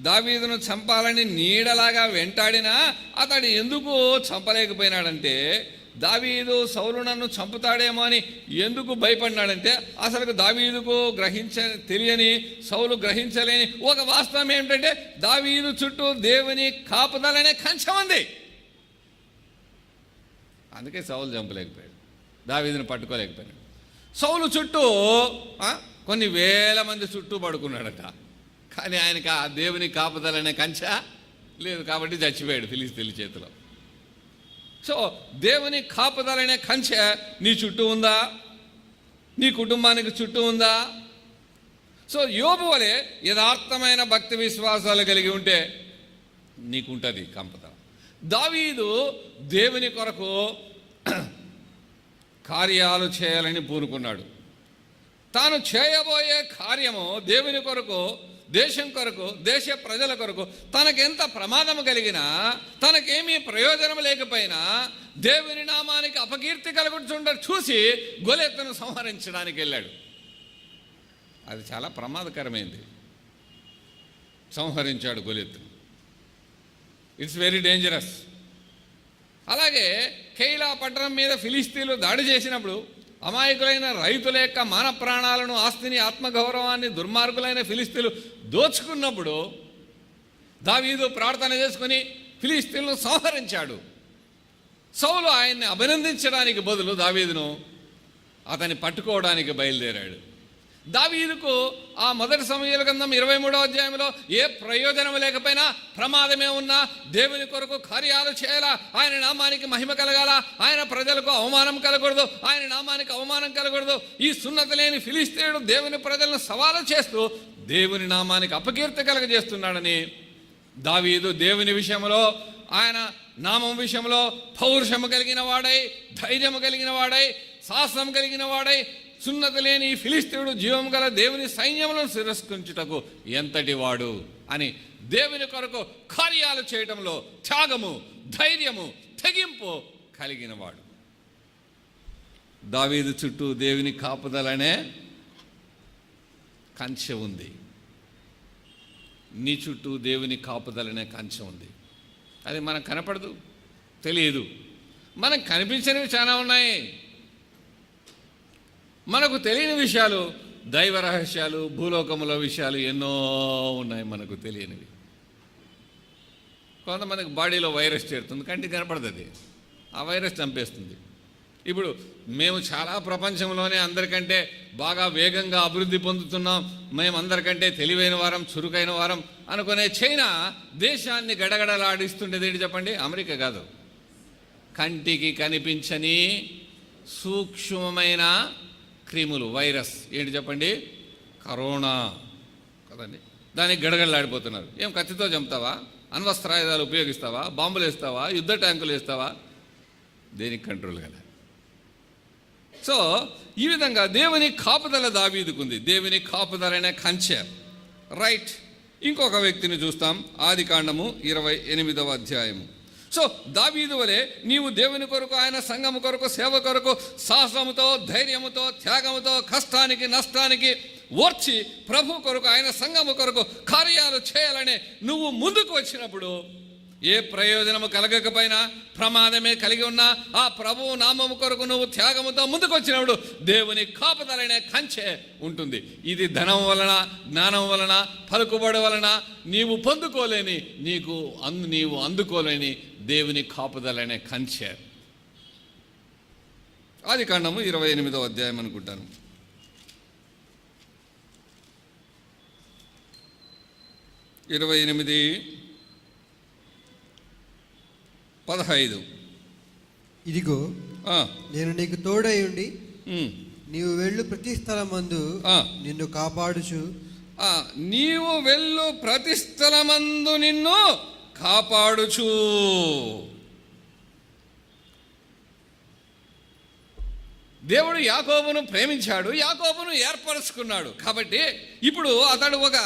దావీదును చంపాలని నీడలాగా వెంటాడినా అతడు ఎందుకు చంపలేకపోయినాడంటే, దావీదు సౌలు నన్ను చంపుతాడేమో అని ఎందుకు భయపడినాడంటే, అసలు దావీదుకు తెలియని, సౌలు గ్రహించలేని ఒక వాస్తవం ఏమిటంటే, దావీదు చుట్టూ దేవుని కాపుదలనే కంచె ఉంది. అందుకే సౌలు చంపలేకపోయాడు, దావీదును పట్టుకోలేకపోయాడు. సౌలు చుట్టూ కొన్ని వేల మంది చుట్టూ పడుకున్నాడట, కానీ ఆయనకి ఆ దేవుని కాపుదలనే కంచె లేదు కాబట్టి చచ్చిపోయాడు ఫిలిష్తీయుల చేతిలో. సో దేవుని కాపుదలనే కంచె నీ చుట్టూ ఉందా? నీ కుటుంబానికి చుట్టూ ఉందా? సో యోబు వలె యథార్థమైన భక్తి విశ్వాసాలు కలిగి ఉంటే నీకుంటుంది కాపుదల. దావీదు దేవుని కొరకు కార్యాలు చేయాలని పూనుకున్నాడు. తాను చేయబోయే కార్యము దేవుని కొరకు దేశం కొరకు, దేశ ప్రజల కొరకు తనకెంత ప్రమాదం కలిగినా, తనకేమీ ప్రయోజనం లేకపోయినా దేవుని నామానికి అపకీర్తి కలుగుతుండ చూసి గొలెత్తును సంహరించడానికి వెళ్ళాడు. అది చాలా ప్రమాదకరమైంది. సంహరించాడు గొలెత్తును. It's very dangerous. అలాగే కెయిలా పట్టణం మీద ఫిలిస్తీన్లు దాడి చేసినప్పుడు అమాయకులైన రైతుల యొక్క మాన ప్రాణాలను, ఆస్తిని, ఆత్మగౌరవాన్ని దుర్మార్గులైన ఫిలిస్తీన్లు దోచుకున్నప్పుడు దావీదు ప్రార్థన చేసుకుని ఫిలిస్తీన్లను సంహరించాడు. సౌలు ఆయన్ని అభినందించడానికి బదులు దావీదును అతన్ని పట్టుకోవడానికి బయలుదేరాడు. దావీదుకు ఆ మొదటి సమూయేలు గ్రంథం 23వ అధ్యాయంలో ఏ ప్రయోజనం లేకపోయినా, ప్రమాదమే ఉన్నా దేవుని కొరకు కార్యాలు చేయాలా, ఆయన నామానికి మహిమ కలగాల, ఆయన ప్రజలకు అవమానం కలగకూడదు, ఆయన నామానికి అవమానం కలగకూడదు. ఈ సున్నతి లేని ఫిలిస్తీయుడు దేవుని ప్రజలను సవాలు చేస్తూ దేవుని నామానికి అపకీర్తి కలగజేస్తున్నాడని దావీదు దేవుని విషయంలో, ఆయన నామం విషయంలో పౌరుషము కలిగిన వాడై, ధైర్యము కలిగిన వాడై, సాహసం కలిగిన వాడై, సున్నతి లేని ఫిలిస్తీయుడు జీవం గల దేవుని సైన్యములను శిరస్కరించుటకు ఎంతటి వాడు అని దేవుని కొరకు కార్యాలు చేయటంలో త్యాగము, ధైర్యము, తెగింపు కలిగినవాడు. దావీదు చుట్టూ దేవుని కాపుదలనే కంచె ఉంది. నీ చుట్టూ దేవుని కాపుదలనే కంచె ఉంది. అది మనకు కనపడదు, తెలియదు. మనకు కనిపించినవి చాలా ఉన్నాయి. మనకు తెలియని విషయాలు, దైవ రహస్యాలు, భూలోకముల విషయాలు ఎన్నో ఉన్నాయి మనకు తెలియనివి. కొంతమందికి బాడీలో వైరస్ చేరుతుంది, కంటికి కనపడదు. అది ఆ వైరస్ చంపేస్తుంది. ఇప్పుడు మేము చాలా ప్రపంచంలోనే అందరికంటే బాగా వేగంగా అభివృద్ధి పొందుతున్నాం, మేము అందరికంటే తెలివైన వారం, చురుకైన వారం అనుకునే చైనా దేశాన్ని గడగడలాడిస్తుండేది ఏంటి చెప్పండి? అమెరికా కాదు, కంటికి కనిపించని సూక్ష్మమైన క్రిములు, వైరస్ ఏంటి చెప్పండి? కరోనా కదండి. దానికి గడగడలాడిపోతున్నారు. ఏం కత్తితో చంపుతావా? అణ్వస్త్రాయుధాలు ఉపయోగిస్తావా? బాంబులు వేస్తావా? యుద్ధ ట్యాంకులు వేస్తావా? దేనికి కంట్రోల్ కదా. సో ఈ విధంగా దేవుని కాపుదల దావీదుకుంది. దేవుని కాపుదలనే కంచె. రైట్. ఇంకొక వ్యక్తిని చూస్తాం, ఆదికాండము 28వ అధ్యాయము. సో దావీదు వలె నీవు దేవుని కొరకు, ఆయన సంఘము కొరకు, సేవ కొరకు సాహసముతో, ధైర్యముతో, త్యాగముతో, కష్టానికి, నష్టానికి ఓర్చి ప్రభు కొరకు, ఆయన సంఘము కొరకు కార్యాలు చేయాలనే నువ్వు ముందుకు వచ్చినప్పుడు ఏ ప్రయోజనము కలగకపోయినా, ప్రమాదమే కలిగి ఉన్నా, ఆ ప్రభువు నామము కొరకు నువ్వు త్యాగముతో ముందుకు వచ్చినప్పుడు దేవుని కాపుదలనే కంచె ఉంటుంది. ఇది ధనం వలన, జ్ఞానం వలన, పలుకుబడి వలన నీవు పొందుకోలేని, నీవు అందుకోలేని దేవుని కాపుదలనే కంచె. ఆదికాండము 28వ అధ్యాయం అనుకుంటాను. 28:15. ఇదిగో నేను నీకు తోడై ఉండి నీవు వెళ్ళు ప్రతి స్థలమందు నిన్ను కాపాడుచు. నీవు వెళ్ళు ప్రతి స్థలమందు నిన్ను కాపాడుచు. దేవుడు యాకోబును ప్రేమించాడు, యాకోబును ఏర్పరచుకున్నాడు. కాబట్టి ఇప్పుడు అతడు ఒక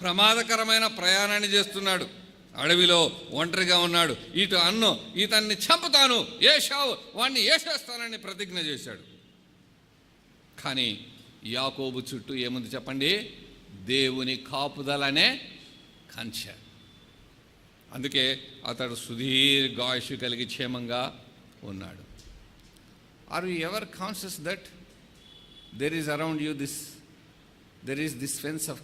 ప్రమాదకరమైన ప్రయాణాన్ని చేస్తున్నాడు. అడవిలో ఒంటరిగా ఉన్నాడు. ఇటు అన్ను ఇతన్ని చంపుతాను, ఏశావు వాణ్ణి ఏసేస్తానని ప్రతిజ్ఞ చేశాడు. కానీ యాకోబు చుట్టూ ఏముంది చెప్పండి? దేవుని కాపుదలనే కంచె. అందుకే అతడు సుదీర్ఘాయుషు కలిగి క్షేమంగా ఉన్నాడు. Are you ever conscious that there is around you there is this fence of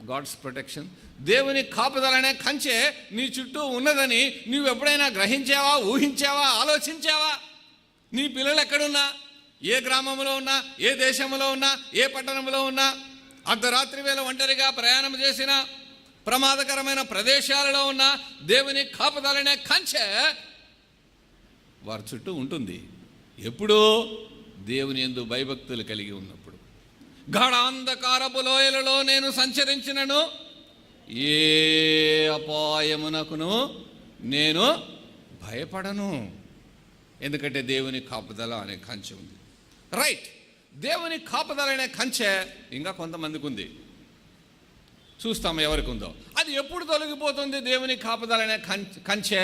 God's protection? దేవుని కాపుదలనే కంచె నీ చుట్టూ ఉన్నదని నువ్వు ఎప్పుడైనా గ్రహించావా, ఊహించావా, ఆలోచించావా? నీ పిల్లలు ఎక్కడున్నా, ఏ గ్రామంలో ఉన్నా, ఏ దేశంలో ఉన్నా, ఏ పట్టణంలో ఉన్నా, అర్ధరాత్రి వేళ ఒంటరిగా ప్రయాణం చేసిన, ప్రమాదకరమైన ప్రదేశాలలో ఉన్న దేవుని కాపుదలనే కంచె వారి చుట్టూ ఉంటుంది. ఎప్పుడూ దేవుని యందు భయభక్తులు కలిగి ఉన్నప్పుడు. గాఢాంధకారపు లోయలలో నేను సంచరించినను ఏ అపాయమునకును నేను భయపడను, ఎందుకంటే దేవుని కాపుదల అనే కంచె ఉంది. రైట్. దేవుని కాపుదల అనే కంచె ఇంకా కొంతమందికి ఉంది. చూస్తాం ఎవరికి ఉందో. అది ఎప్పుడు తొలగిపోతుంది? దేవుని కాపుదలనే కంచె,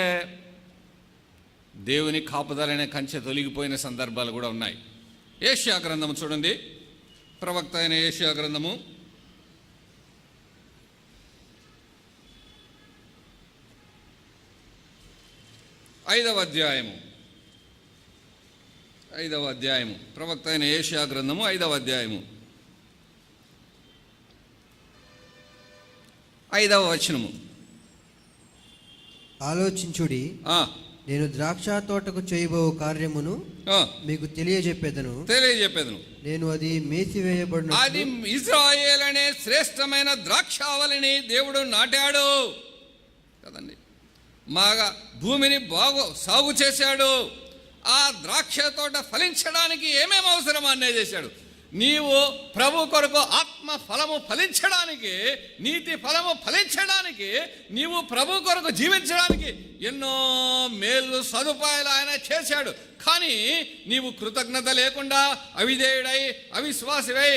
దేవుని కాపుదలనే కంచె తొలగిపోయిన సందర్భాలు కూడా ఉన్నాయి. ఏషియా గ్రంథము చూడండి, ప్రవక్త అయిన ఏషియా గ్రంథము 5వ అధ్యాయము, ప్రవక్త అయిన ఏషియా గ్రంథము 5వ అధ్యాయము 5వ వచనము. ఆలోచించుడి, నేను ద్రాక్ష తోటకు చేయబో కార్యమును మీకు తెలియజెప్పేదను. నేను అది మేసివేయబడిన, అది ఇశ్రాయేలు అనే శ్రేష్టమైన ద్రాక్షావళిని దేవుడు నాటాడు కదండి. బాగా భూమిని సాగు చేశాడు. ఆ ద్రాక్ష తోట ఫలించడానికి ఏమేమి అవసరమో అన్నీ చేశాడు. నీవు ప్రభు కొరకు ఆత్మ ఫలము ఫలించడానికి, నీతి ఫలము ఫలించడానికి, నీవు ప్రభు కొరకు జీవించడానికి ఎన్నో మేలు సదుపాయాలు ఆయన చేశాడు. కానీ నీవు కృతజ్ఞత లేకుండా అవిధేయుడై, అవిశ్వాసమై,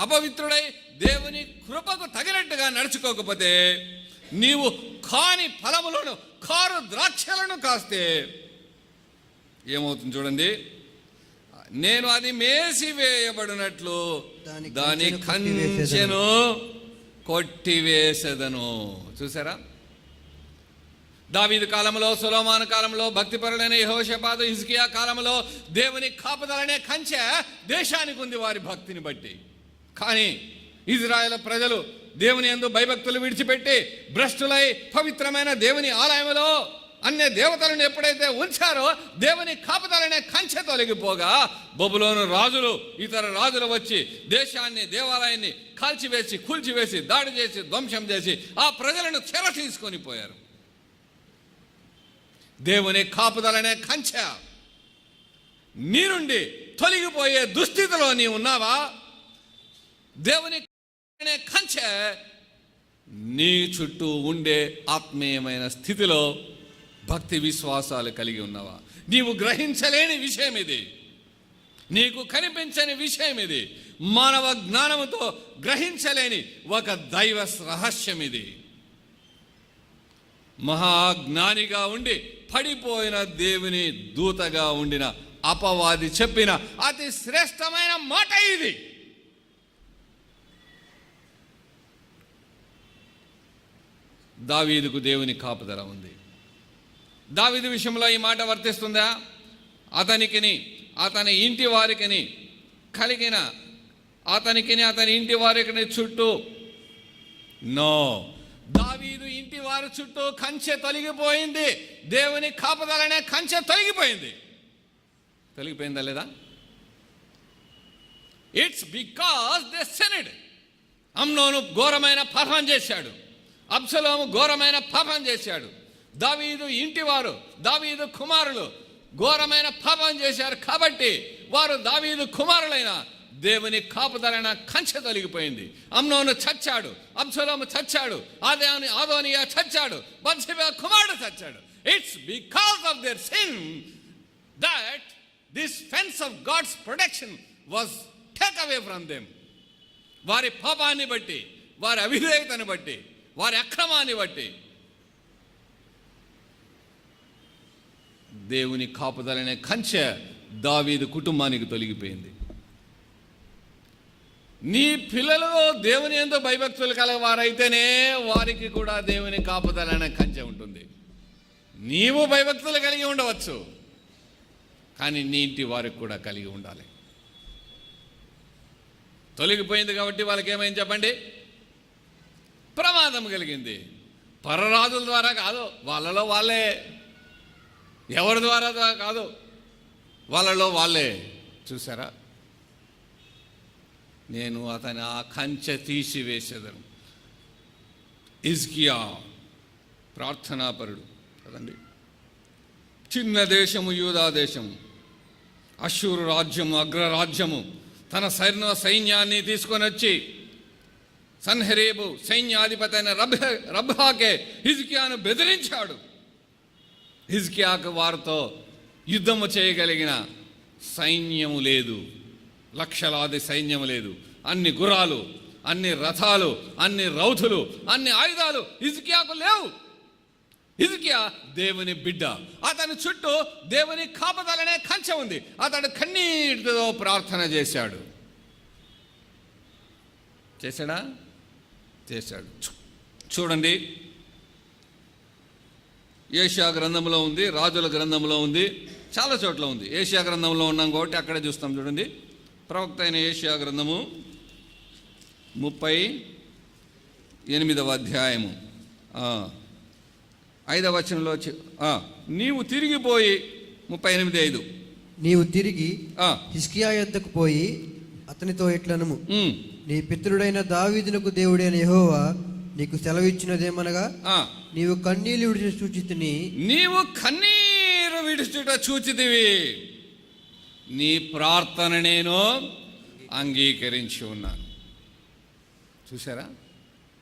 అపవిత్రుడై దేవుని కృపకు తగినట్టుగా నడుచుకోకపోతే, నీవు కాని ఫలములను, కారు ద్రాక్షలను కాస్తే ఏమవుతుంది చూడండి. నేను అది మేసివేయబడినట్లు దాని కంచెను కొట్టివేసేదను. చూసారా? దావీదు కాలంలో, సొలొమోను కాలంలో, భక్తిపరులైన యెహోషాపాతు, హిజ్కియా కాలంలో దేవుని కాపుదలనే కంచె దేశానికి ఉంది వారి భక్తిని బట్టి. కానీ ఇజ్రాయేల్ ప్రజలు దేవుని యందు భయభక్తులు విడిచిపెట్టి భ్రష్టులై పవిత్రమైన దేవుని ఆలయంలో అన్య దేవతలను ఎప్పుడైతే ఉంచారో దేవుని కాపుదలనే కంచె తొలగిపోగా బబులోను రాజులు, ఇతర రాజులు వచ్చి దేశాన్ని, దేవాలయాన్ని కాల్చివేసి, కూల్చివేసి, దాడి చేసి, ధ్వంసం చేసి ఆ ప్రజలను చెర తీసుకొని పోయారు. దేవుని కాపుదలనే కంచె నీ నుండి తొలగిపోయే దుస్థితిలో నీ ఉన్నావా? దేవుని కంచె నీ చుట్టూ ఉండే ఆత్మీయమైన స్థితిలో భక్తి విశ్వాసాలు కలిగి ఉన్నావా? నీవు గ్రహించలేని విషయం ఇది, నీకు కనిపించని విషయం ఇది, మానవ జ్ఞానముతో గ్రహించలేని ఒక దైవ రహస్యం ఇది. మహాజ్ఞానిగా ఉండి పడిపోయిన దేవుని దూతగా ఉండిన అపవాది చెప్పిన అతి శ్రేష్టమైన మాట ఇది. దావీదుకు దేవుని కాపుదల ఉంది. దావీదు విషయంలో ఈ మాట వర్తిస్తుందా? అతనికిని, అతని ఇంటి వారికిని కలిగిన, అతనికిని, అతని ఇంటి వారికి చుట్టూ నో, దావీదు ఇంటి వారి చుట్టూ కంచె తొలగిపోయింది. దేవుని కాపుదలనే కంచె తొలగిపోయిందా లేదా? It's because they sinned. అమ్నోను ఘోరమైన పాపం చేశాడు, అబ్షలోము ఘోరమైన పాపం చేశాడు, దావీదు ఇంటివారు, దావీదు కుమారులు ఘోరమైన పాపం చేశారు. కాబట్టి వారు దావీదు కుమారులైన దేవుని కాపుదలైన కంచె తొలగిపోయింది. అమ్నోను చచ్చాడు, అబ్షలోము చచ్చాడు, ఆదోనియా చచ్చాడు, బత్షెబా కుమారుడు చచ్చాడు. It's because of their sin that this fence of God's protection was take away from them. వారి పాపాన్ని బట్టి, వారి అవిధేయతను బట్టి, వారి అక్రమాన్ని బట్టి దేవుని కాపుదలనే కంచె దావీదు కుటుంబానికి తొలగిపోయింది. నీ పిల్లలు దేవుని యందు భయభక్తులు కలవారైతేనే వారికి కూడా దేవుని కాపుదలనే కంచె ఉంటుంది. నీవు భయభక్తులు కలిగి ఉండవచ్చు, కానీ నీ ఇంటి వారికి కూడా కలిగి ఉండాలి. తొలగిపోయింది కాబట్టి వాళ్ళకి ఏమైంది చెప్పండి? ప్రమాదం కలిగింది. పరరాజుల ద్వారా కాదు, వాళ్ళలో వాళ్ళే. ఎవరి ద్వారా కాదు, వాళ్ళలో వాళ్ళే. చూసారా? నేను అతని ఆ కంచె తీసివేసేదను. హిజ్కియా ప్రార్థనాపరుడు కదండి. చిన్న దేశము యూదా దేశము, అష్షూరు రాజ్యము, అగ్రరాజ్యము తన సైన్యాన్ని తీసుకొని వచ్చి సన్హెరీబు సైన్యాధిపతి అయిన రబ్హాకే హిజ్కియాను బెదిరించాడు. హిజ్కియాకు వారితో యుద్ధము చేయగలిగిన సైన్యము లేదు, లక్షలాది సైన్యము లేదు. అన్ని గుర్రాలు, అన్ని రథాలు, అన్ని రౌతులు, అన్ని ఆయుధాలు హిజ్కియాకు లేవు. హిజ్కియా దేవుని బిడ్డ, అతని చుట్టూ దేవుని కాపుదలనే కంచె ఉంది. అతడు కన్నీటితో ప్రార్థన చేశాడు. చేశాడు. చూడండి, ఏషియా గ్రంథంలో ఉంది, రాజుల గ్రంథంలో ఉంది, చాలా చోట్ల ఉంది. ఏషియా గ్రంథంలో ఉన్నాం కాబట్టి అక్కడే చూస్తాం. చూడండి, ప్రవక్త అయిన ఏషియా గ్రంథము 38వ అధ్యాయము 5వ వచనంలో నీవు తిరిగిపోయి 38:5 నీవు తిరిగి హిజ్కియా యొద్దకు పోయి అతనితో ఇట్లనుము, నీ పితరుడైన దావీదునకు దేవుడైన యెహోవా నీకు సెలవిచ్చినదేమనగా, నీవు కన్నీళ్లు విడిచి చూచితిని, నీవు కన్నీరు విడుచుట చూచితివి, నీ ప్రార్థన నేను అంగీకరించి ఉన్నాను. చూసారా,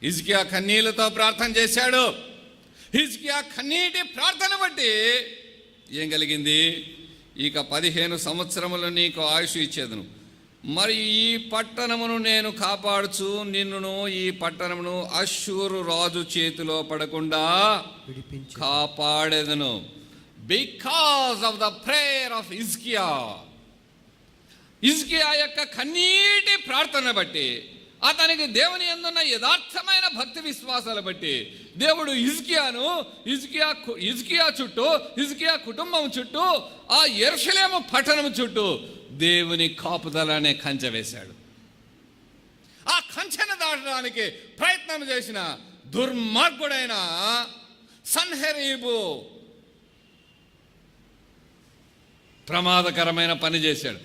హిజ్కియా కన్నీళ్లతో ప్రార్థన చేశాడు. హిజ్కియా కన్నీటి ప్రార్థన బట్టి ఏం కలిగింది? ఇక 15 సంవత్సరములు నీకు ఆయుష్ ఇచ్చేదను, మరి ఈ పట్టణమును నేను కాపాడుచు నిన్నును ఈ పట్టణమును అష్షూరు రాజు చేతిలో పడకుండా కాపాడేదను. Because of the prayer of హిజ్కియా. హిజ్కియా యొక్క కన్నీటి ప్రార్థన బట్టి, అతనికి దేవుని యందున్న యథార్థమైన భక్తి విశ్వాసాలు బట్టి దేవుడు హిజ్కియా చుట్టూ, హిజ్కియా కుటుంబం చుట్టూ, ఆ యెరూషలేము పట్టణం చుట్టూ దేవుని కాపుదల అనే కంచె వేశాడు. ఆ కంచెను దాటడానికి ప్రయత్నం చేసిన దుర్మార్గుడైన సన్హెరీబు ప్రమాదకరమైన పని చేశాడు.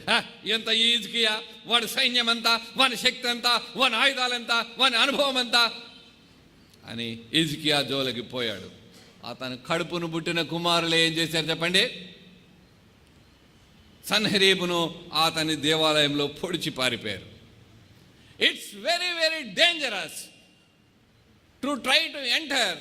ఎంత హిజ్కియా, వాడి సైన్యం ఎంత, వాని శక్తి ఎంత, వాని ఆయుధాలెంత, వాని అనుభవం ఎంత అని హిజ్కియా జోలికి పోయాడు. అతను కడుపును పుట్టిన కుమారులు ఏం చేశారు చెప్పండి? సన్హెరీబును అతని దేవాలయంలో పొడిచి పారిపోయారు. It's very very dangerous to try to enter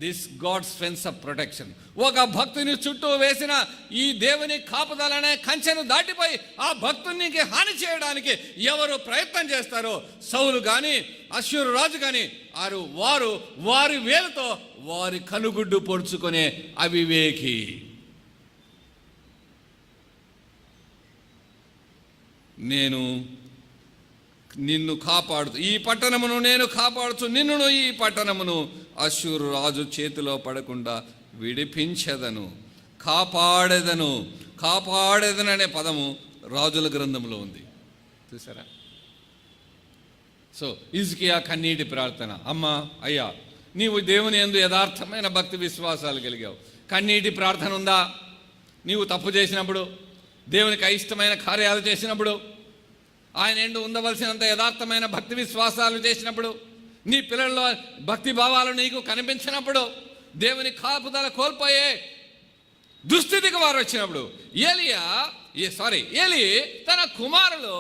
this God's fence of protection. ఒక భక్తుని చుట్టూ వేసిన ఈ దేవుని కాపుదలనే కంచెను దాటిపోయి ఆ భక్తునికి హాని చేయడానికి ఎవరు ప్రయత్నం చేస్తారో, సౌలు కానీ అష్షూరు రాజు కానీ, వారు వారి వేలుతో వారి కనుగుడ్డు పొడుచుకునే అవివేకి. నేను నిన్ను కాపాడుతూ ఈ పట్టణమును నేను కాపాడుతూ నిన్నును ఈ పట్టణమును అష్షూరు రాజు చేతిలో పడకుండా విడిపించెదను. కాపాడేదను అనే పదము రాజుల గ్రంథంలో ఉంది. చూసారా? సో హిజ్కియా కన్నీటి ప్రార్థన. అమ్మా, అయ్యా, నీవు దేవుని యందు యథార్థమైన భక్తి విశ్వాసాలు కలిగావు. కన్నీటి ప్రార్థన ఉందా? నీవు తప్పు చేసినప్పుడు, దేవునికి అయిష్టమైన కార్యాలు చేసినప్పుడు, ఆయన ఎందు ఉండవలసినంత యథార్థమైన భక్తి విశ్వాసాలు చేసినప్పుడు, నీ పిల్లల్లో భక్తి భావాలు నీకు కనిపించినప్పుడు, దేవుని కాపుదల కోల్పోయే దుస్థితికి వారు వచ్చినప్పుడు, ఏలీ తన కుమారులు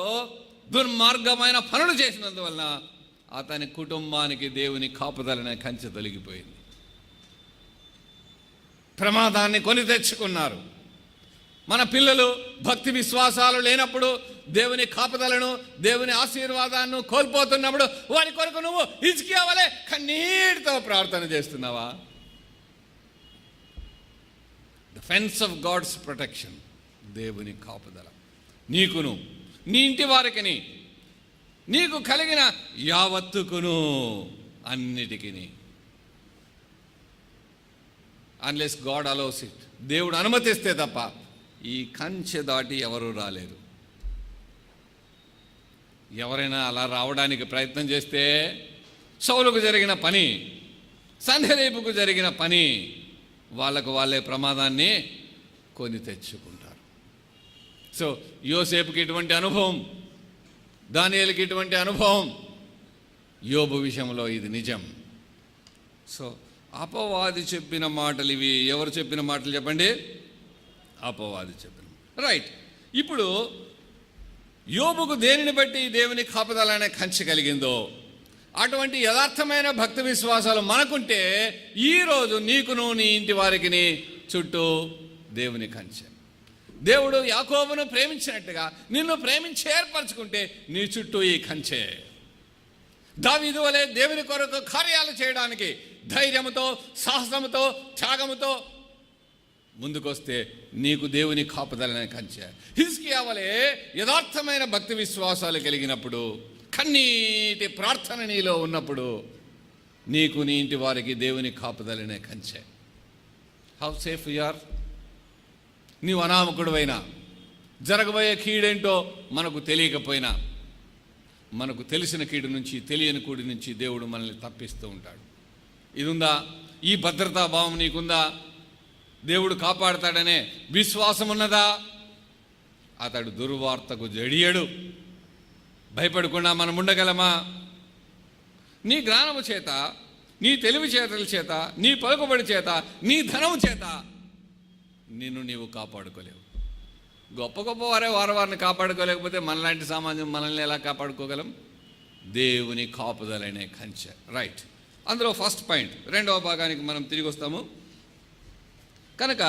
దుర్మార్గమైన పనులు చేసినందువలన అతని కుటుంబానికి దేవుని కాపుదలనే కంచె తొలగిపోయింది. ప్రమాదాన్ని కొని తెచ్చుకున్నారు. మన పిల్లలు భక్తి విశ్వాసాలు లేనప్పుడు, దేవుని కాపుదలను, దేవుని ఆశీర్వాదాన్ని కోల్పోతున్నప్పుడు వారి కొరకు నువ్వు హిజ్కియా వలె కన్నీటితో ప్రార్థన చేస్తున్నావా? The fence of God's protection, దేవుని కాపుదల నీకును, నీ ఇంటి వారికి, నీకు కలిగిన యావత్తుకును, అన్నిటికీ. అన్లెస్ గాడ్ అలౌస్ ఇట్, దేవుడు అనుమతిస్తే తప్ప ఈ కంచె దాటి ఎవరు రాలేరు. ఎవరైనా అలా రావడానికి ప్రయత్నం చేస్తే సౌలుకు జరిగిన పని, సన్హెరీబుకు జరిగిన పని, వాళ్ళకు వాళ్ళే ప్రమాదాన్ని కొని తెచ్చుకుంటారు. సో యోసేపుకి ఇటువంటి అనుభవం, దానియేలుకి ఇటువంటి అనుభవం, యోబు విషయంలో ఇది నిజం. సో అపవాది చెప్పిన మాటలు ఇవి. ఎవరు చెప్పిన మాటలు చెప్పండి? అపవాది చెప్పిన. రైట్. ఇప్పుడు యోబుకు దేనిని బట్టి దేవుని కాపుదల అనే కంచె కలిగిందో, అటువంటి యథార్థమైన భక్తి విశ్వాసాలు మనకుంటే ఈరోజు నీకును నీ ఇంటి వారికి చుట్టూ దేవుని కంచె. దేవుడు యాకోబును ప్రేమించినట్టుగా నిన్ను ప్రేమించి ఏర్పరచుకుంటే నీ చుట్టూ ఈ కంచె. దావీదు వలె దేవుని కొరకు కార్యాలు చేయడానికి ధైర్యముతో, సాహసముతో, త్యాగముతో ముందుకొస్తే నీకు దేవుని కాపుదలనే కంచె. హిజ్కియా వలె యథార్థమైన భక్తి విశ్వాసాలు కలిగినప్పుడు, కన్నీటి ప్రార్థన నీలో ఉన్నప్పుడు నీకు నీ ఇంటి వారికి దేవుని కాపుదలనే కంచె. How safe you are. నీవు అనామకుడువైనా, జరగబోయే కీడేంటో మనకు తెలియకపోయినా, మనకు తెలిసిన కీడు నుంచి, తెలియని కీడు నుంచి దేవుడు మనల్ని తప్పిస్తూ ఉంటాడు. ఇది ఉందా? ఈ భద్రతా భావం నీకుందా? దేవుడు కాపాడతాడనే విశ్వాసం ఉన్నదా? అతడు దుర్వార్తకు జడియడు. భయపడకుండా మనం ఉండగలమా? నీ జ్ఞానము చేత, నీ తెలివి చేతల చేత, నీ పలుకుబడి చేత, నీ ధనము చేత నిన్ను నీవు కాపాడుకోలేవు. గొప్ప గొప్ప వారిని కాపాడుకోలేకపోతే మనలాంటి సమాజం మనల్ని ఎలా కాపాడుకోగలం? దేవుని కాపుదలనే కంచె. రైట్. అందులో ఫస్ట్ పాయింట్. రెండవ భాగానికి మనం తిరిగి వస్తాము. కనుక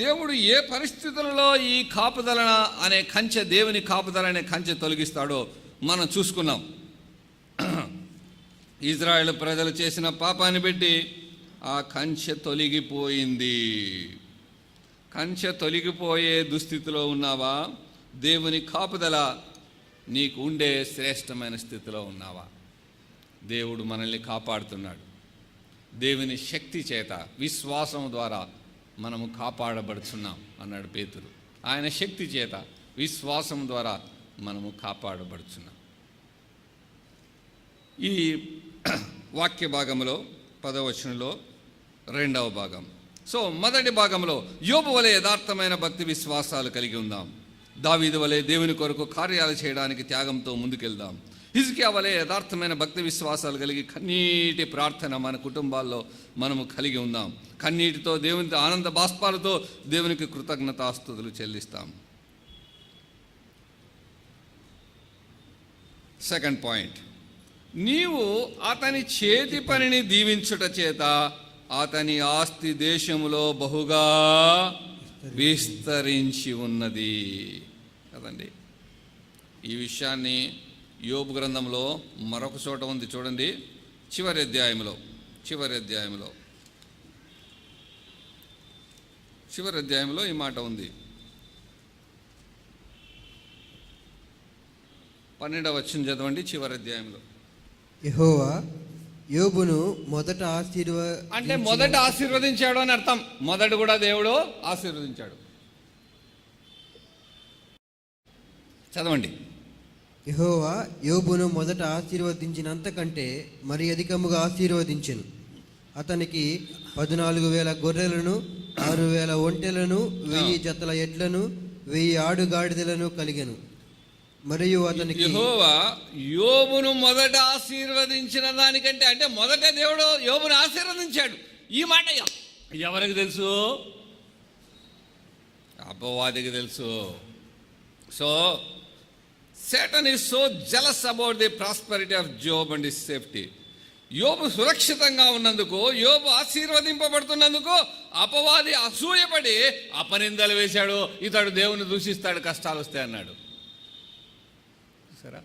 దేవుడు ఏ పరిస్థితులలో ఈ కాపుదల అనే కంచె, దేవుని కాపుదల అనే కంచె తొలగిస్తాడో మనం చూసుకున్నాం. ఇజ్రాయేల్ ప్రజలు చేసిన పాపాన్ని బట్టి ఆ కంచె తొలగిపోయింది. కంచె తొలగిపోయే దుస్థితిలో ఉన్నావా? దేవుని కాపుదల నీకు ఉండే శ్రేష్టమైన స్థితిలో ఉన్నావా? దేవుడు మనల్ని కాపాడుతున్నాడు. దేవుని శక్తి చేత, విశ్వాసం ద్వారా మనము కాపాడబడుతున్నాం అన్నాడు పేతురు. ఆయన శక్తి చేత, విశ్వాసం ద్వారా మనము కాపాడబడుతున్నాం. ఈ వాక్య భాగంలో 10వ వచనంలో రెండవ భాగం. సో మొదటి భాగంలో యోబు వలె యథార్థమైన భక్తి విశ్వాసాలు కలిగి ఉందాం. దావీదు వలె దేవుని కొరకు కార్యాలు చేయడానికి త్యాగంతో ముందుకెళ్దాం. హిజ్కియా వలె యథార్థమైన భక్తి విశ్వాసాలు కలిగి కన్నీటి ప్రార్థన మన కుటుంబాల్లో మనము కలిగి ఉందాం. కన్నీటితో, దేవుని ఆనంద బాష్పాలతో దేవునికి కృతజ్ఞతాస్తుతులు చెల్లిస్తాం. Second point. నీవు అతని చేతి పనిని దీవించుట చేత అతని ఆస్తి దేశములో బహుగా విస్తరించి ఉన్నది కదండి. ఈ విషయాన్ని యోబు గ్రంథంలో మరొక చోట ఉంది చూడండి. చివరి అధ్యాయంలో ఈ మాట ఉంది. 12వ వచనం చదవండి. చివరి అధ్యాయంలో యెహోవా యోబును మొదట అంటే మొదట ఆశీర్వదించాడు అని అర్థం. మొదట కూడా దేవుడు ఆశీర్వదించాడు. చదవండి. యెహోవా యోబును మొదట ఆశీర్వదించినంతకంటే మరి అధికముగా ఆశీర్వదించెను. అతనికి 14,000 గొర్రెలను, 6,000 ఒంటెలను, 1,000 జతల ఎడ్లను, 1,000 ఆడుగాడిదలను కలిగెను. మరియు అతనికి యెహోవా యోబును మొదట ఆశీర్వదించిన దానికంటే, అంటే మొదట దేవుడు యోబును ఆశీర్వదించాడు. ఈ మాట ఎవరికి తెలుసు? అపవాదికి తెలుసు. So Satan is so jealous about the prosperity of Job and his safety. యోబు సురక్షితంగా ఉన్నందుకు, యోబు ఆశీర్వదింపబడుతున్నందుకు అపవాది అసూయపడి అపనిందలు వేశాడు. ఇతడు దేవుని దూషిస్తాడు, కష్టాలు వస్తాయి అన్నాడు. సరే,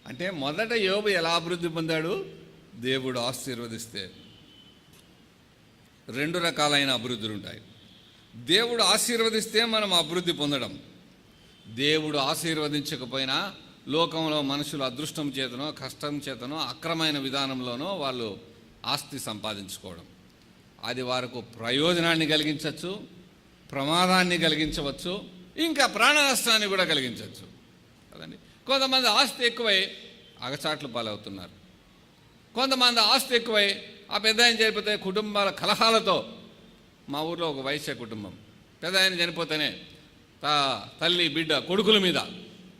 అంటే మొదట యోబు ఎలా అభివృద్ధి పొందాడు? దేవుడు ఆశీర్వదిస్తే. 2 రకాలైన అభివృద్ధులు ఉంటాయి. దేవుడు ఆశీర్వదిస్తే మనం అభివృద్ధి పొందడం. దేవుడు ఆశీర్వదించకపోయినా లోకంలో మనుషులు అదృష్టం చేతనో, కష్టం చేతనో, అక్రమైన విధానంలోనో వాళ్ళు ఆస్తి సంపాదించుకోవడం. అది వారికి ప్రయోజనాన్ని కలిగించవచ్చు, ప్రమాదాన్ని కలిగించవచ్చు, ఇంకా ప్రాణ నష్టాన్ని కూడా కలిగించవచ్చు కదండి. కొంతమంది ఆస్తి ఎక్కువై అగచాట్లు పాలవుతున్నారు. కొంతమంది ఆస్తి ఎక్కువై ఆ పెద్ద ఆయన చనిపోతే కుటుంబాల కలహాలతో, మా ఊర్లో ఒక వైశ్య కుటుంబం, పెద్ద ఆయన చనిపోతేనే తల్లి బిడ్డ కొడుకుల మీద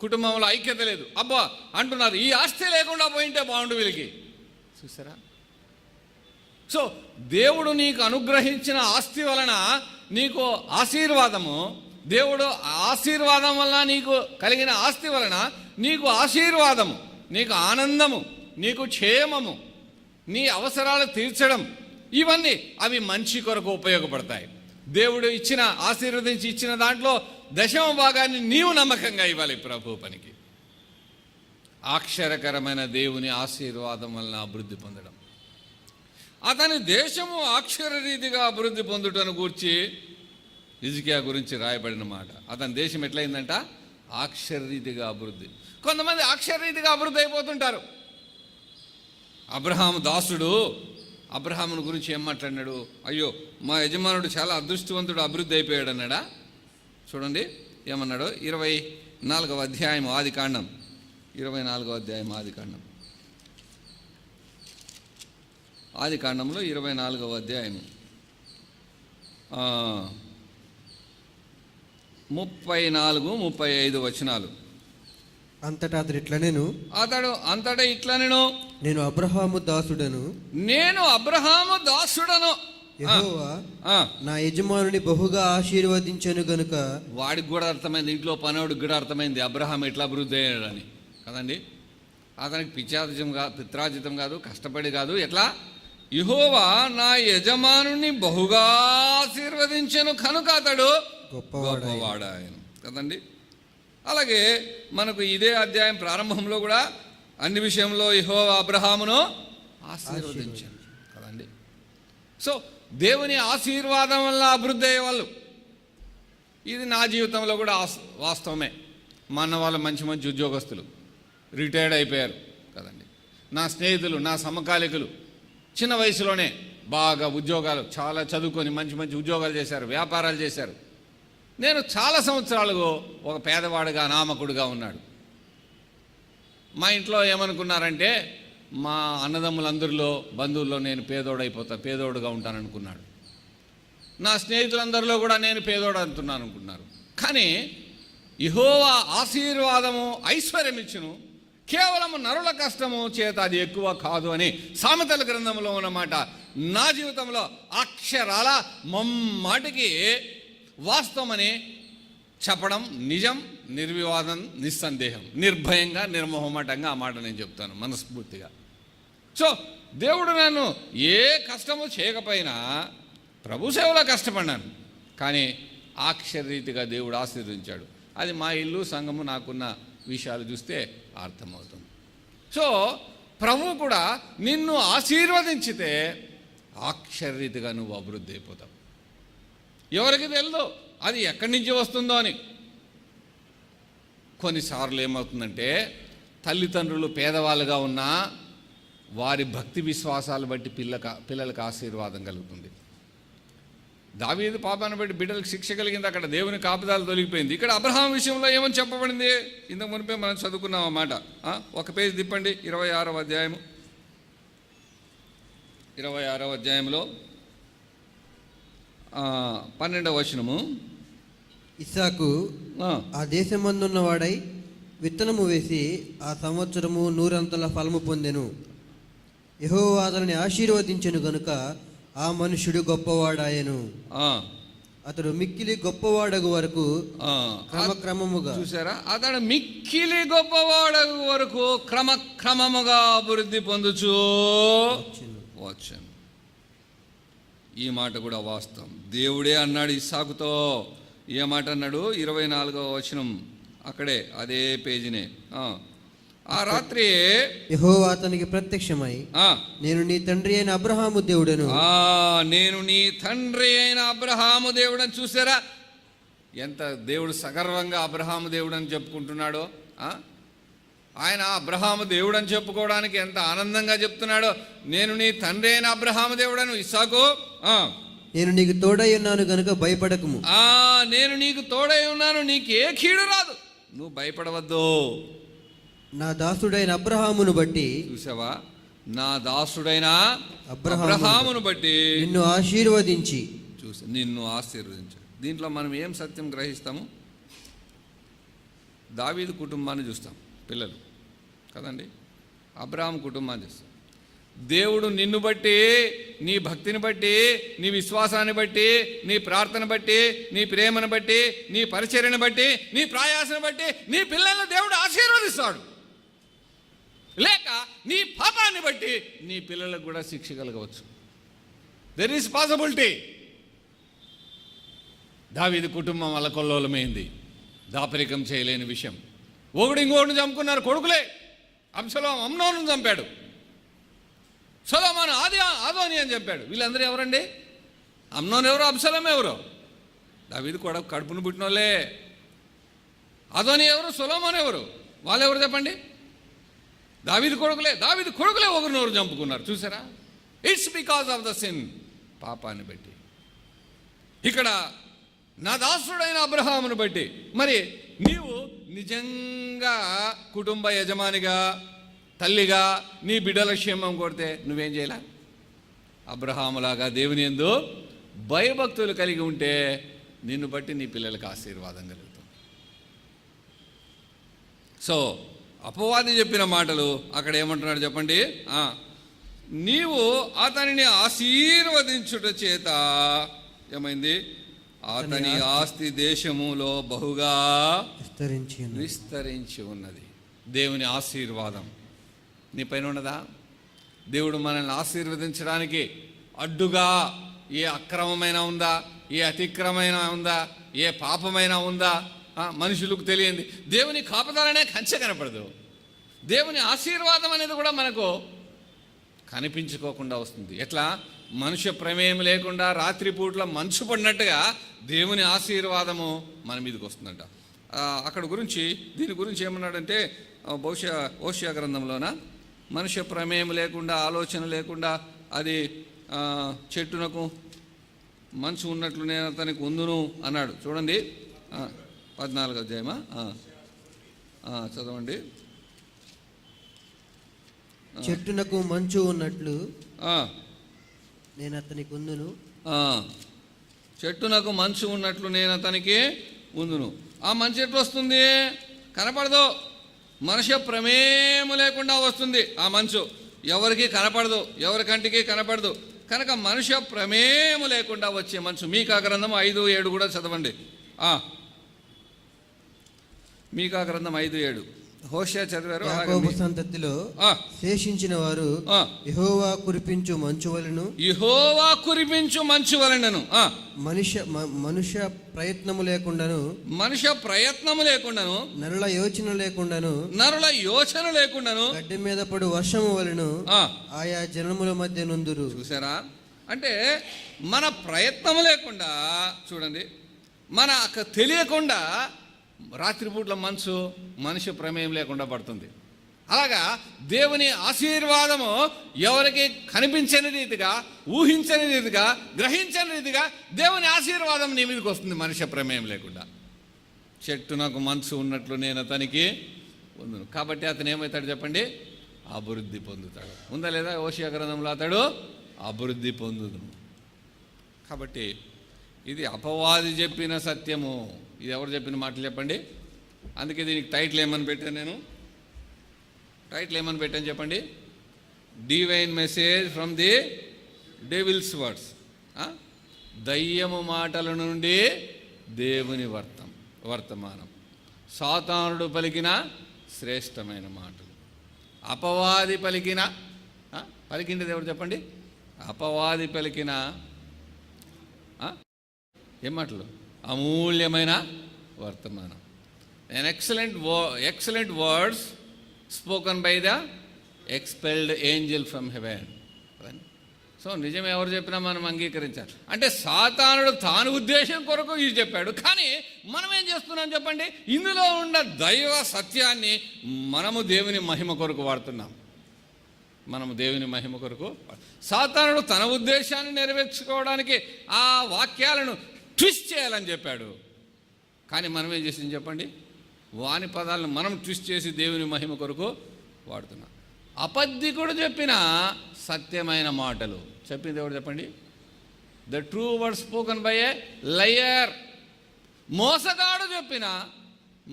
కుటుంబంలో ఐక్యత లేదు, అబ్బా అంటున్నారు. ఈ ఆస్తి లేకుండా పోయింటే బాగుండు వీళ్ళకి. చూసారా? సో దేవుడు నీకు అనుగ్రహించిన ఆస్తి వలన నీకు ఆశీర్వాదము, దేవుడు ఆశీర్వాదం వలన నీకు కలిగిన ఆస్తి వలన నీకు ఆశీర్వాదము, నీకు ఆనందము, నీకు క్షేమము, నీ అవసరాలు తీర్చడం, ఇవన్నీ అవి మంచి కొరకు ఉపయోగపడతాయి. దేవుడు ఆశీర్వదించి ఇచ్చిన దాంట్లో 10వ భాగాన్ని నీవు నమ్మకంగా ఇవ్వాలి ప్రభు పనికి. ఆశ్చర్యకరమైన దేవుని ఆశీర్వాదం వలన అభివృద్ధి పొందడం. అతని దేశము అక్షరరీతిగా అభివృద్ధి పొందుటను గూర్చి హిజ్కియా గురించి రాయబడిన మాట. అతని దేశం ఎట్లయిందంట? అక్షరరీతిగా అభివృద్ధి. కొంతమంది అక్షరరీతిగా అభివృద్ధి అయిపోతుంటారు. అబ్రహాము దాసుడు అబ్రహాముని గురించి ఏం మాట్లాడినాడు? అయ్యో మా యజమానుడు చాలా అదృష్టవంతుడు, అభివృద్ధి అయిపోయాడు అన్నాడా? చూడండి ఏమన్నాడు. 24వ అధ్యాయం ఆదికాండం, 24వ అధ్యాయం ఆదికాండంలో 24వ అధ్యాయం 34-35 వచనాలు. అంతటా అతడు ఇట్లనెను, అంతటా ఇట్లనెను, నేను అబ్రహాము దాసుడను, యెహోవా నా యజమానుని బహుగా ఆశీర్వదించను గనుక. వాడికి కూడా అర్థమైంది, ఇంట్లో పనోడికి కూడా అర్థమైంది అబ్రహాం ఎట్లా అభివృద్ధి అయ్యాడని కదండి. అతనికి పిత్రాజితం కాదు, కష్టపడి కాదు, ఎట్లా? యెహోవా నా యజమానుని బహుగా ఆశీర్వదించను కనుక అతడు గొప్పవాడాయను కదండి. అలాగే మనకు ఇదే అధ్యాయం ప్రారంభంలో కూడా అన్ని విషయంలో యెహోవా అబ్రహామును ఆశీర్వదించాను కదండి. సో దేవుని ఆశీర్వాదం వల్ల అభివృద్ధి అయ్యేవాళ్ళు. ఇది నా జీవితంలో కూడా వాస్తవమే. మా అన్న వాళ్ళు మంచి మంచి ఉద్యోగస్తులు రిటైర్డ్ అయిపోయారు కదండి. నా స్నేహితులు, నా సమకాలికులు చిన్న వయసులోనే బాగా ఉద్యోగాలు, చాలా చదువుకొని మంచి మంచి ఉద్యోగాలు చేశారు, వ్యాపారాలు చేశారు. నేను చాలా సంవత్సరాలుగా ఒక పేదవాడుగా, అనామకుడుగా ఉన్నాడు. మా ఇంట్లో ఏమనుకున్నారంటే మా అన్నదమ్ములందరిలో, బంధువుల్లో నేను పేదోడుగా ఉంటాననుకున్నాడు. నా స్నేహితులందరిలో కూడా నేను పేదోడు అనుకున్నారు. కానీ యెహోవా ఆశీర్వాదము ఐశ్వర్యం ఇచ్చును, కేవలం నరుల కష్టము చేత అది ఎక్కువ కాదు అని సామెతల గ్రంథంలో ఉన్నమాట నా జీవితంలో అక్షరాల మమ్మాటికి వాస్తవమని చెప్పడం నిజం, నిర్వివాదం, నిస్సందేహం, నిర్భయంగా, నిర్మోహమాటంగా ఆ మాట నేను చెప్తాను మనస్ఫూర్తిగా. సో దేవుడు నన్ను ఏ కష్టము చేయకపోయినా ప్రభు సేవలో కష్టపడ్డాను, కానీ అక్షరరీతిగా దేవుడు ఆశీర్వదించాడు. అది మా ఇల్లు, సంఘము, నాకున్న విషయాలు చూస్తే అర్థమవుతుంది. సో ప్రభు కూడా నిన్ను ఆశీర్వదించితే అక్షరరీతిగా నువ్వు అభివృద్ధి అయిపోతావు. ఎవరికి తెలియదు అది ఎక్కడి నుంచి వస్తుందో అని. కొన్నిసార్లు ఏమవుతుందంటే తల్లిదండ్రులు పేదవాళ్ళుగా ఉన్నా వారి భక్తి విశ్వాసాలు బట్టి పిల్లలకు ఆశీర్వాదం కలుగుతుంది. దావీదు పాపాన్ని బట్టి బిడ్డలకు శిక్ష కలిగింది, అక్కడ దేవుని కాపుదల తొలగిపోయింది. ఇక్కడ అబ్రహాం విషయంలో ఏమని చెప్పబడింది? ఇంతకు మునిపే మనం చదువుకున్నాం అన్నమాట. ఒక పేజీ తిప్పండి, 26వ అధ్యాయము, 26వ అధ్యాయంలో 12వ వచనము. ఇస్సాకు ఆ దేశమందున్నవాడై విత్తనము వేసి ఆ సంవత్సరము 100 ఫలము పొందెను. యెహోవా అతనిని ఆశీర్వదించెను గనుక ఆ మనుషుడు గొప్పవాడాయను. అతడు మిక్కిలి గొప్పవాడగు వరకు క్రమక్రమముగా, చూసారా, అతడు మిక్కిలి గొప్పవాడగు వరకు క్రమక్రమముగా అభివృద్ధి పొందుచు వచ్చాను. ఈ మాట కూడా వాస్తవం. దేవుడే అన్నాడు ఇస్సాకుతో. ఏ మాట అన్నాడు? 24వ వచనం, అక్కడే అదే పేజీనే. ఆ రాత్రి యెహోవా అతనికి ప్రత్యక్షమై, నేను నీ తండ్రి అయిన అబ్రహాము దేవుడను. నేను నీ తండ్రి అయిన అబ్రహాము దేవుడని. చూసారా ఎంత దేవుడు సగర్వంగా అబ్రహాము దేవుడు అని చెప్పుకుంటున్నాడో. ఆయన అబ్రహాము దేవుడు అని చెప్పుకోవడానికి ఎంత ఆనందంగా చెప్తున్నాడో. నేను నీ తండ్రి అయిన అబ్రహాము దేవుడను. ఇస్సాకు, నేను నీకు తోడై ఉన్నాను గనుక భయపడకుము. నేను నీకు తోడై ఉన్నాను, నీకు ఏ కీడు రాదు, నువ్వు భయపడవద్దు. నా దాసుడైన అబ్రహామును బట్టి, చూసావా, నా దాసుడైన అబ్రహామును బట్టి నిన్ను ఆశీర్వదించి, నిన్ను ఆశీర్వదించాడు. దీంట్లో మనం ఏం సత్యం గ్రహిస్తాము? దావీదు కుటుంబాన్ని చూస్తాం, పిల్లలు కదండి, అబ్రహాము కుటుంబాన్ని చూస్తాం. దేవుడు నిన్ను బట్టి, నీ భక్తిని బట్టి, నీ విశ్వాసాన్ని బట్టి, నీ ప్రార్థన బట్టి, నీ ప్రేమను బట్టి, నీ పరిచర్యను బట్టి, నీ ప్రయాసను బట్టి నీ పిల్లలను దేవుడు ఆశీర్వదిస్తాడు. లేక నీ పాపాన్ని బట్టి నీ పిల్లలకు కూడా శిక్ష కలగవచ్చు. There is possibility. దావీదు కుటుంబం అల్లకొల్లోలమైంది, దాపరికం చేయలేని విషయం. ఒకడు ఇంకోటిని చంపుకున్నారు కొడుకులే. అబ్షలోము అమ్నోను చంపాడు, సొలొమోను ఆదోని అని చెప్పాడు. వీళ్ళందరూ ఎవరండి? అమ్నోను ఎవరు, అబ్షలోము ఎవరు? దావీదు కూడా కడుపును పుట్టినోళ్ళే. ఆదోని ఎవరు, సొలొమోను ఎవరు? వాళ్ళెవరు చెప్పండి? దావీదు కొడుకులే ఒకరినొకరు చంపుకున్నారు. చూసారా? It's because of the sin, పాపాన్ని బట్టి. ఇక్కడ నా దాసుడైన అబ్రహామును బట్టి. మరి నీవు నిజంగా కుటుంబ యజమానిగా, తల్లిగా నీ బిడ్డల క్షేమం కొడితే నువ్వేం చేయాల? అబ్రహాములాగా దేవుని యందు భయభక్తులు కలిగి ఉంటే నిన్ను బట్టి నీ పిల్లలకు ఆశీర్వాదం కలుగుతుంది. సో అపవాది చెప్పిన మాటలు అక్కడ ఏమంటున్నాడు చెప్పండి? నీవు అతనిని ఆశీర్వదించుట చేత ఏమైంది? అతని ఆస్తి దేశములో బహుగా విస్తరించి ఉన్నది. దేవుని ఆశీర్వాదం నీ పైన ఉన్నదా? దేవుడు మనల్ని ఆశీర్వదించడానికి అడ్డుగా ఏ అక్రమమైన ఉందా, ఏ అతిక్రమైన ఉందా, ఏ పాపమైనా ఉందా? మనుషులకు తెలియంది. దేవుని కాపుదలనే కంచె కనపడదు. దేవుని ఆశీర్వాదం అనేది కూడా మనకు కనిపించుకోకుండా వస్తుంది. ఎట్లా? మనుష్య ప్రమేయం లేకుండా రాత్రిపూట్ల మంచు పడినట్టుగా దేవుని ఆశీర్వాదము మన మీదకి వస్తుందంట. అక్కడ గురించి దీని గురించి ఏమన్నాడంటే, బహుశా ఓషియా గ్రంథంలోన మనుష్య ప్రమేయం లేకుండా, ఆలోచన లేకుండా అది చెట్టునకు మంచు ఉన్నట్లు నేను అతనికి ఉందును అన్నాడు. చూడండి 14వ అధ్యాయమా, చదవండి. చెట్టునకు మంచు ఉన్నట్లు నేను అతనికి ఉందును. చెట్టునకు మంచు ఉన్నట్లు నేను అతనికి ఉందును. ఆ మంచు ఎట్లు వస్తుంది? కనపడదు. మనుష్య ప్రమేయము లేకుండా వస్తుంది ఆ మంచు. ఎవరికి కనపడదు, ఎవరి కంటికి కనపడదు. కనుక మనుష్య ప్రమేయము లేకుండా వచ్చే మంచు. మీకా గ్రంథం 5:7 కూడా చదవండి. మీకా గ్రంథం 5:7 హోషేయ చదివారు. యాకోబు సంతతిలో శేషించిన వారు యెహోవా కురిపించు మంచు వలెనను మనుష్య ప్రయత్నము లేకుండాను నరుల యోచన లేకుండాను గడ్డి మీద పడు వర్షము వలెను ఆయా జనముల మధ్య నుందురు. చూసారా? అంటే మన ప్రయత్నము లేకుండా, చూడండి, మనకు తెలియకుండా రాత్రిపూట్ల మంచు మనిషి ప్రమేయం లేకుండా పడుతుంది. అలాగా దేవుని ఆశీర్వాదము ఎవరికి కనిపించని రీతిగా, ఊహించని రీతిగా, గ్రహించని రీతిగా దేవుని ఆశీర్వాదం నీ మీదకి వస్తుంది మనిషి ప్రమేయం లేకుండా. చెట్టునకు మంచు ఉన్నట్లు నేను అతనికి ఉందును. కాబట్టి అతను ఏమవుతాడు చెప్పండి? అభివృద్ధి పొందుతాడు. ఉందా లేదా? ఓషియా గ్రంథంలో అతడు అభివృద్ధి పొందును. కాబట్టి ఇది అపవాది చెప్పిన సత్యము. ఇది ఎవరు చెప్పిన మాటలు చెప్పండి? అందుకే దీనికి టైటిల్ ఏమని పెట్టాను చెప్పండి? Divine message from the devil's words. దయ్యము మాటల నుండి దేవుని వర్తమానం. సాతానుడు పలికిన శ్రేష్టమైన మాటలు. అపవాది పలికింది ఎవరు చెప్పండి? అపవాది పలికిన ఏం మాటలు? అమూల్యమైన వర్తమానం. an excellent words spoken by the expelled angel from heaven. So నిజం ఎవరు చెప్పినా మనం అంగీకరించాలి. అంటే సాతానుడు తాను ఉద్దేశం కొరకు ఇది చెప్పాడు, కానీ మనం ఏం చేస్తున్నాం చెప్పండి? ఇందులో ఉన్న దైవ సత్యాన్ని మనము దేవుని మహిమ కొరకు వాడుతున్నాం. సాతానుడు తన ఉద్దేశాన్ని నెరవేర్చుకోవడానికి ఆ వాక్యాలను ట్విస్ట్ చేయాలని చెప్పాడు, కానీ మనం ఏం చేసింది చెప్పండి? వాని పదాలను మనం ట్విస్ట్ చేసి దేవుని మహిమ కొరకు వాడుతున్నాం. అబద్ధికుడు చెప్పిన సత్యమైన మాటలు చెప్పింది ఎవరు చెప్పండి? The true word spoken by A liar. మోసగాడు చెప్పిన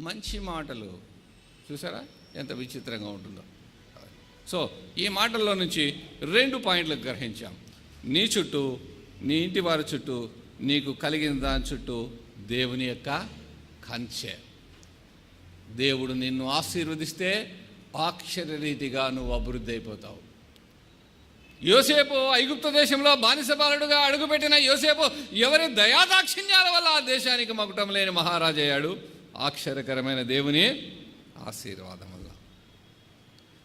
మంచి మాటలు. చూసారా ఎంత విచిత్రంగా ఉంటుందో? సో ఈ మాటల్లో నుంచి 2 పాయింట్లు గ్రహించాం. నీ చుట్టూ, నీ ఇంటి వారి చుట్టూ, నీకు కలిగిన దాని చుట్టూ దేవుని యొక్క కంచె. దేవుడు నిన్ను ఆశీర్వదిస్తే ఆశ్చర్యరీతిగా నువ్వు అభివృద్ధి అయిపోతావు. యోసేపు ఐగుప్తు దేశంలో బానిసబాలుడుగా అడుగుపెట్టిన యోసేపు ఎవరి దయాదాక్షిణ్యాల వల్ల ఆ దేశానికి మకుటం లేని మహారాజు అయ్యాడు. ఆశ్చర్యకరమైన దేవుని ఆశీర్వాదం వల్ల.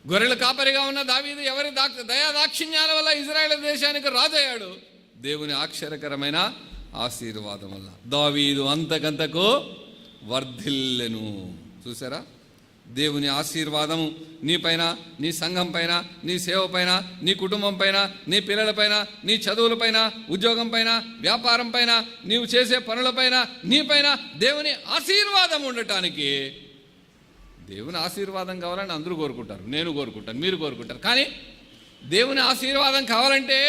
గొర్రెల కాపరిగా ఉన్న దావీదు ఎవరి దయాదాక్షిణ్యాల వల్ల ఇజ్రాయేల్ దేశానికి రాజయ్యాడు? దేవుని ఆశ్చర్యకరమైన ఆశీర్వాదం వల్ల. దావీదు అంతకంతకు వర్ధిల్లెను. చూసారా? దేవుని ఆశీర్వాదము నీ పైన, నీ సంఘం పైన, నీ సేవ పైన, నీ కుటుంబం పైన, నీ పిల్లల పైన, నీ చదువుల పైన, ఉద్యోగం పైన, వ్యాపారం పైన, నీవు చేసే పనులపైన, నీ పైన దేవుని ఆశీర్వాదం ఉండటానికి. దేవుని ఆశీర్వాదం కావాలని అందరూ కోరుకుంటారు, నేను కోరుకుంటాను, మీరు కోరుకుంటారు. కానీ దేవుని ఆశీర్వాదం కావాలంటే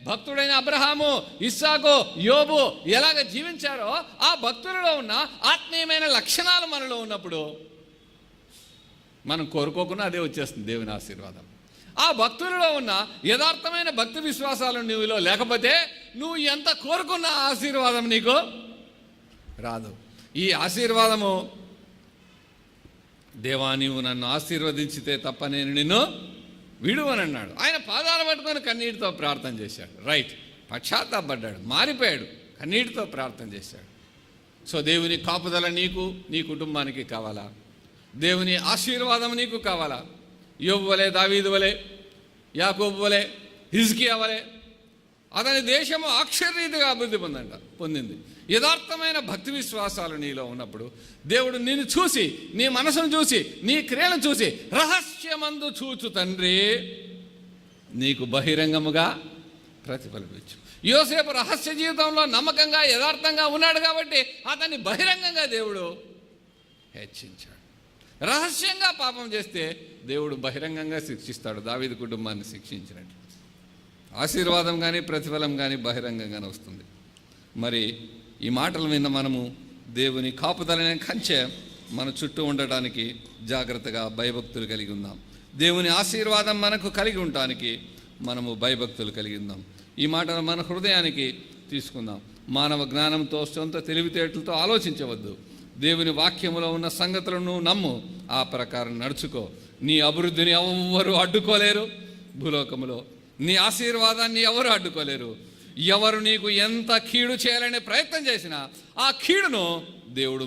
భక్తుడైన అబ్రహాము, ఇస్సాకు, యోబు ఎలాగ జీవించారో ఆ భక్తులలో ఉన్న ఆత్మీయమైన లక్షణాలు మనలో ఉన్నప్పుడు మనం కోరుకోకుండా అదే వచ్చేస్తుంది దేవుని ఆశీర్వాదం. ఆ భక్తులలో ఉన్న యథార్థమైన భక్తి విశ్వాసాలు నీవులో లేకపోతే నువ్వు ఎంత కోరుకున్న ఆశీర్వాదం నీకు రాదు. ఈ ఆశీర్వాదము, దేవా నీవు నన్ను ఆశీర్వదించితే తప్ప నేను నిన్ను విడువనన్నాడు. ఆయన పాదాలు పట్టుకొని కన్నీటితో ప్రార్థన చేశాడు. రైట్, పశ్చాత్తాపడ్డాడు, మారిపోయాడు, కన్నీటితో ప్రార్థన చేశాడు. సో దేవుని కాపుదల నీకు, నీ కుటుంబానికి కావాలా? దేవుని ఆశీర్వాదం నీకు కావాలా? యోబు వలె, దావీదు వలె, యాకోబు వలె, హిజ్కియా వలె అతని దేశము ఆశ్చర్యరీతిగా అభివృద్ధి పొందింది. యథార్థమైన భక్తి విశ్వాసాలు నీలో ఉన్నప్పుడు దేవుడు నిన్ను చూసి, నీ మనసును చూసి, నీ క్రియలను చూసి, రహస్యమందు చూచు తండ్రి నీకు బహిరంగముగా ప్రతిఫలించు. యోసేపు రహస్య జీవితంలో నమ్మకంగా, యథార్థంగా ఉన్నాడు కాబట్టి అతన్ని బహిరంగంగా దేవుడు హెచ్చించాడు. రహస్యంగా పాపం చేస్తే దేవుడు బహిరంగంగా శిక్షిస్తాడు, దావీదు కుటుంబాన్ని శిక్షించినట్టు. ఆశీర్వాదం కానీ ప్రతిఫలం కానీ బహిరంగంగానే వస్తుంది. మరి ఈ మాటల మీద మనము దేవుని కాపుదలనే కంచె మన చుట్టూ ఉండటానికి జాగ్రత్తగా భయభక్తులు కలిగి ఉందాం. దేవుని ఆశీర్వాదం మనకు కలిగి ఉండటానికి మనము భయభక్తులు కలిగి ఉందాం. ఈ మాటను మన హృదయానికి తీసుకుందాం. మానవ జ్ఞానంతో, సొంత తెలివితేటలతో ఆలోచించవద్దు. దేవుని వాక్యములో ఉన్న సంగతులను నమ్ము, ఆ ప్రకారం నడుచుకో. నీ అభివృద్ధిని ఎవరు అడ్డుకోలేరు భూలోకములో. నీ ఆశీర్వాదాన్ని ఎవరు అడ్డుకోలేరు. ఎవరు నీకు ఎంత కీడు చేయాలనే ప్రయత్నం చేసినా ఆ కీడును దేవుడు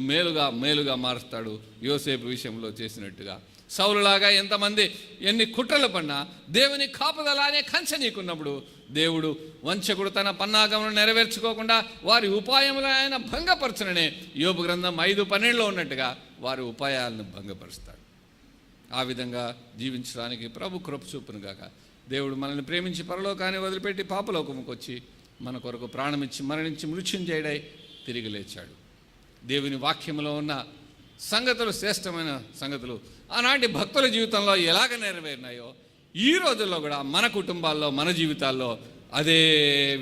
మేలుగా మారుస్తాడు. యోసేపు విషయంలో చేసినట్టుగా. సౌలులాగా ఎంతమంది ఎన్ని కుట్రలు పడినా దేవుని కాపుదల అనే కంచె నీకున్నప్పుడు దేవుడు వంచకుడు తన పన్నాగమును నెరవేర్చుకోకుండా వారి ఉపాయములు ఆయన భంగపరచుననే యోబు గ్రంథం 5:12 ఉన్నట్టుగా వారి ఉపాయాలను భంగపరుస్తాడు. ఆ విధంగా జీవించడానికి ప్రభు కృప చూపును గాక. దేవుడు మనల్ని ప్రేమించి పరలోకాన్ని వదిలిపెట్టి పాపలోకముకు వచ్చి మన కొరకు ప్రాణమిచ్చి మరణించి మృత్యుంజయుడై తిరిగి లేచాడు. దేవుని వాక్యంలో ఉన్న సంగతులు, శ్రేష్టమైన సంగతులు ఆనాటి భక్తుల జీవితంలో ఎలాగ నెరవేరినాయో ఈ రోజుల్లో కూడా మన కుటుంబాల్లో, మన జీవితాల్లో అదే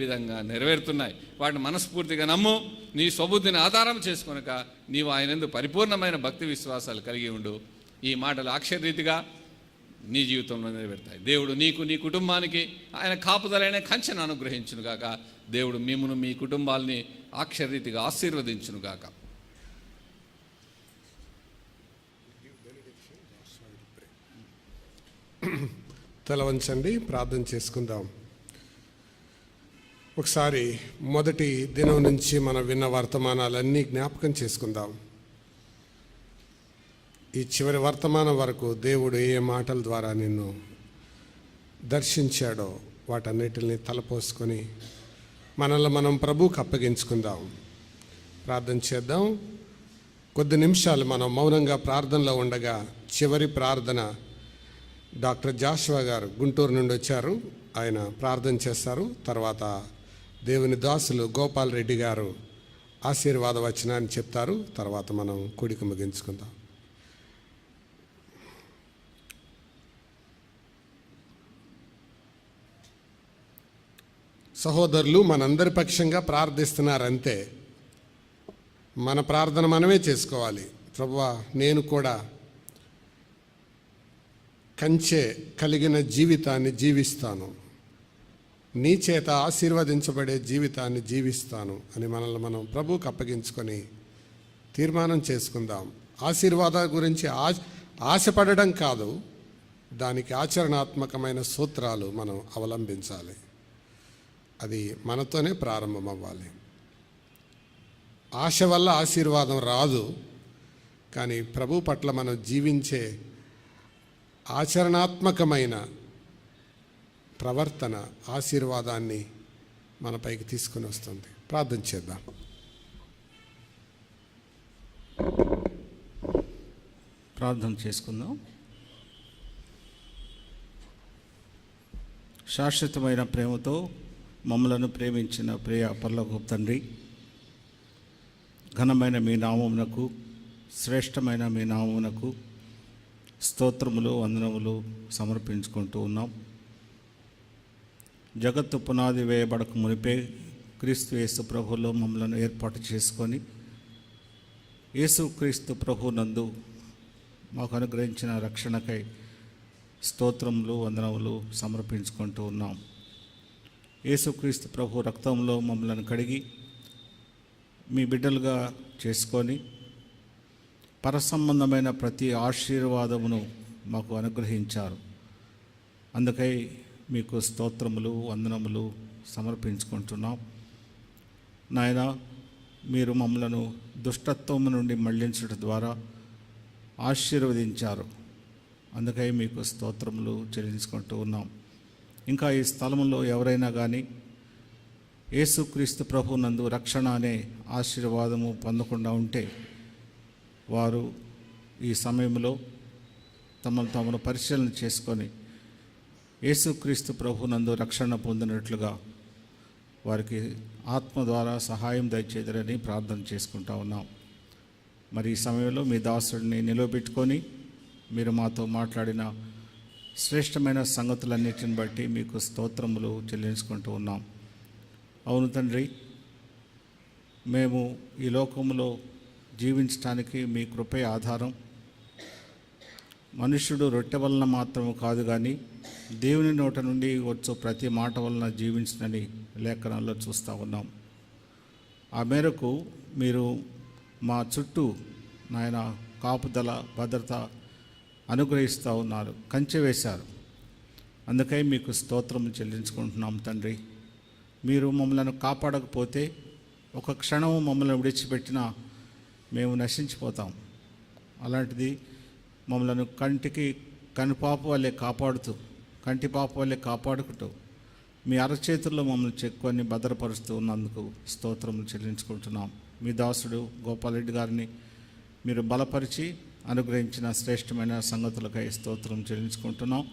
విధంగా నెరవేరుతున్నాయి. వాటిని మనస్ఫూర్తిగా నమ్ము. నీ స్వబుద్ధిని ఆధారం చేసుకొనక నీవు ఆయనందు పరిపూర్ణమైన భక్తి విశ్వాసాలు కలిగి ఉండు. ఈ మాటలు అక్షరరీతిగా నీ జీవితంలో నెరవేరుతాయి. దేవుడు నీకు, నీ కుటుంబానికి ఆయన కాపుదలైన కంచెను అనుగ్రహించునుగాక. దేవుడు మిమ్మును, మీ కుటుంబాలని అక్షరరీతిగా ఆశీర్వదించునుగాక. తల వంచండి, ప్రార్థన చేసుకుందాం. ఒకసారి మొదటి దినం నుంచి మనం విన్న వర్తమానాలన్నీ జ్ఞాపకం చేసుకుందాం. ఈ చివరి వర్తమానం వరకు దేవుడు ఏ మాటల ద్వారా నిన్ను దర్శించాడో వాటన్నిటిని తలపోసుకొని మనల్ని మనం ప్రభువుకు అప్పగించుకుందాం. ప్రార్థన చేద్దాం. కొద్ది నిమిషాలు మనం మౌనంగా ప్రార్థనలో ఉండగా చివరి ప్రార్థన డాక్టర్ జాషువా గారు గుంటూరు నుండి వచ్చారు. ఆయన ప్రార్థన చేస్తారు. తర్వాత దేవుని దాసులు గోపాల్ రెడ్డి గారు ఆశీర్వాద వచనాన్ని చెప్తారు. తర్వాత మనం కూడిక ముగించుకుందాం. సహోదరులు మనందరి పక్షంగా ప్రార్థిస్తున్నారంతే. మన ప్రార్థన మనమే చేసుకోవాలి. ప్రభువా, నేను కూడా కంచె కలిగిన జీవితాన్ని జీవిస్తాను, నీ చేత ఆశీర్వదించబడే జీవితాన్ని జీవిస్తాను అని మనల్ని మనం ప్రభువుకు అప్పగించుకొని తీర్మానం చేసుకుందాం. ఆశీర్వాదాల గురించి ఆశపడడం కాదు, దానికి ఆచరణాత్మకమైన సూత్రాలు మనం అవలంబించాలి. అది మనతోనే ప్రారంభం అవ్వాలి. ఆశ వల్ల ఆశీర్వాదం రాదు. కానీ ప్రభు పట్ల మనం జీవించే ఆచరణాత్మకమైన ప్రవర్తన ఆశీర్వాదాన్ని మనపైకి తీసుకుని వస్తుంది. ప్రార్థన చేద్దాం. ప్రార్థన చేసుకుందాం. శాశ్వతమైన ప్రేమతో మమ్మలను ప్రేమించిన ప్రియ పరలోకపు తండ్రి, ఘనమైన మీ నామమునకు, శ్రేష్టమైన మీ నామమునకు స్తోత్రములు, వందనములు సమర్పించుకుంటూ ఉన్నాం. జగత్తు పునాది వేయబడక మునిపే క్రీస్తు యేసు ప్రభువులో మమ్మలను ఏర్పాటు చేసుకొని యేసు క్రీస్తు ప్రభు నందు మాకు అనుగ్రహించిన రక్షణకై స్తోత్రములు, వందనములు సమర్పించుకుంటూ ఉన్నాం. యేసుక్రీస్తు ప్రభు రక్తంలో మమ్మలను కడిగి మీ బిడ్డలుగా చేసుకొని పరసంబంధమైన ప్రతి ఆశీర్వాదమును మాకు అనుగ్రహించారు. అందుకై మీకు స్తోత్రములు, వందనములు సమర్పించుకుంటున్నాం. నాయన, మీరు మమ్మలను దుష్టత్వము నుండి మళ్లించడం ద్వారా ఆశీర్వదించారు. అందుకై మీకు స్తోత్రములు చెల్లించుకుంటూ ఉన్నాం. ఇంకా ఈ స్థలంలో ఎవరైనా కానీ యేసుక్రీస్తు ప్రభు నందు రక్షణ అనే ఆశీర్వాదము పొందకుండా ఉంటే వారు ఈ సమయంలో తమను పరిశీలన చేసుకొని యేసుక్రీస్తు ప్రభు నందు రక్షణ పొందినట్లుగా వారికి ఆత్మ ద్వారా సహాయం దయచేదరని ప్రార్థన చేసుకుంటా ఉన్నాం. మరి ఈ సమయంలో మీ దాసుడిని నిలవబెట్టుకొని మీరు మాతో మాట్లాడిన శ్రేష్టమైన సంగతులన్నిటిని బట్టి మీకు స్తోత్రములు చెల్లించుకుంటూ ఉన్నాం. అవును తండ్రి, మేము ఈ లోకంలో జీవించడానికి మీ కృపే ఆధారం. మనుష్యుడు రొట్టె వలన మాత్రము కాదు కానీ దేవుని నోట నుండి వచ్చు ప్రతి మాట వలన జీవించనని లేఖనాల్లో చూస్తూ ఉన్నాం. ఆ మేరకు మీరు మా చుట్టూ నాయన కాపుదల, భద్రత అనుగ్రహిస్తూ ఉన్నారు, కంచె వేశారు. అందుకై మీకు స్తోత్రం చెల్లించుకుంటున్నాం తండ్రి. మీరు మమ్మల్ని కాపాడకపోతే, ఒక క్షణం మమ్మల్ని విడిచిపెట్టినా మేము నశించిపోతాం. అలాంటిది మమ్మలను కంటికి కనుపాప వల్లే కాపాడుతూ, కంటిపాప వల్లే కాపాడుకుంటూ మీ అరచేతుల్లో మమ్మల్ని చెక్కుని భద్రపరుస్తూ ఉన్నందుకు స్తోత్రములు చెల్లించుకుంటున్నాం. మీ దాసుడు గోపాలరెడ్డి గారిని మీరు బలపరిచి అనుగ్రహించిన శ్రేష్టమైన సంగతులకై స్తోత్రం చెల్లించుకుంటున్నాం.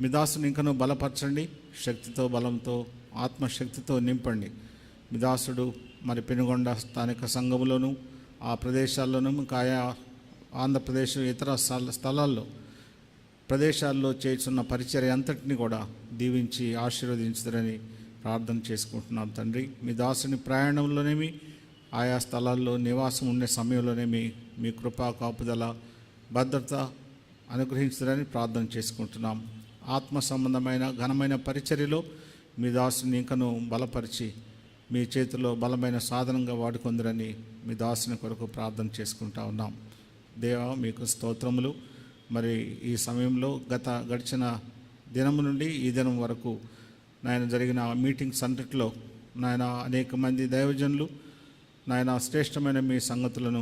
మీ దాసుని ఇంకనూ బలపరచండి, శక్తితో, బలంతో, ఆత్మశక్తితో నింపండి. మీ దాసుడు మరి పెనుగొండ స్థానిక సంఘములోను, ఆ ప్రదేశాల్లోనూ, ఇంకా ఆయా ఆంధ్రప్రదేశ్ ఇతర ప్రదేశాల్లో చేస్తున్న పరిచర్య అంతటిని కూడా దీవించి ఆశీర్వదించుదరని ప్రార్థన చేసుకుంటున్నాం తండ్రి. మీ దాసుని ప్రయాణంలోనేమి, ఆయా స్థలాల్లో నివాసం ఉండే సమయంలోనేమి మీ కృపా, కాపుదల, భద్రత అనుగ్రహించుదరని ప్రార్థన చేసుకుంటున్నాం. ఆత్మ సంబంధమైన ఘనమైన పరిచర్యలో మీ దాసుని ఇంకను బలపరిచి మీ చేతిలో బలమైన సాధనంగా వాడుకుందరని మీ దాసుని కొరకు ప్రార్థన చేసుకుంటా ఉన్నాం. దేవా, మీకు స్తోత్రములు. మరి ఈ సమయంలో గడిచిన దినము నుండి ఈ దినం వరకు నాయన జరిగిన మీటింగ్స్ అంతట్లో నాయన అనేక మంది దైవజనులు నాయన శ్రేష్టమైన మీ సంగతులను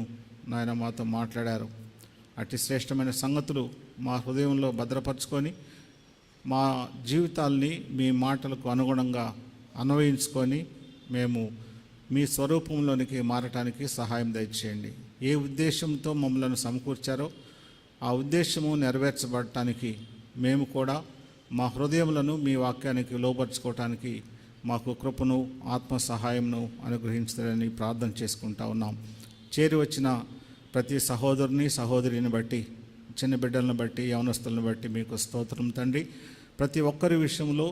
నాయన మాతో మాట్లాడారు. అట్టి శ్రేష్టమైన సంగతులు మా హృదయంలో భద్రపరుచుకొని మా జీవితాల్ని మీ మాటలకు అనుగుణంగా అన్వయించుకొని మేము మీ స్వరూపంలోనికి మారటానికి సహాయం దయచేయండి. ఏ ఉద్దేశంతో మమ్మల్ని సమకూర్చారో ఆ ఉద్దేశము నెరవేర్చబడటానికి మేము కూడా మా హృదయములను మీ వాక్యానికి లోపరుచుకోవటానికి మాకు కృపను, ఆత్మ సహాయంను అనుగ్రహించాలని ప్రార్థన చేసుకుంటా ఉన్నాం. చేరి వచ్చిన ప్రతి సహోదరుని, సహోదరిని బట్టి, చిన్న బిడ్డలను బట్టి, యవనస్తులను బట్టి మీకు స్తోత్రం తండ్రి. ప్రతి ఒక్కరి విషయంలో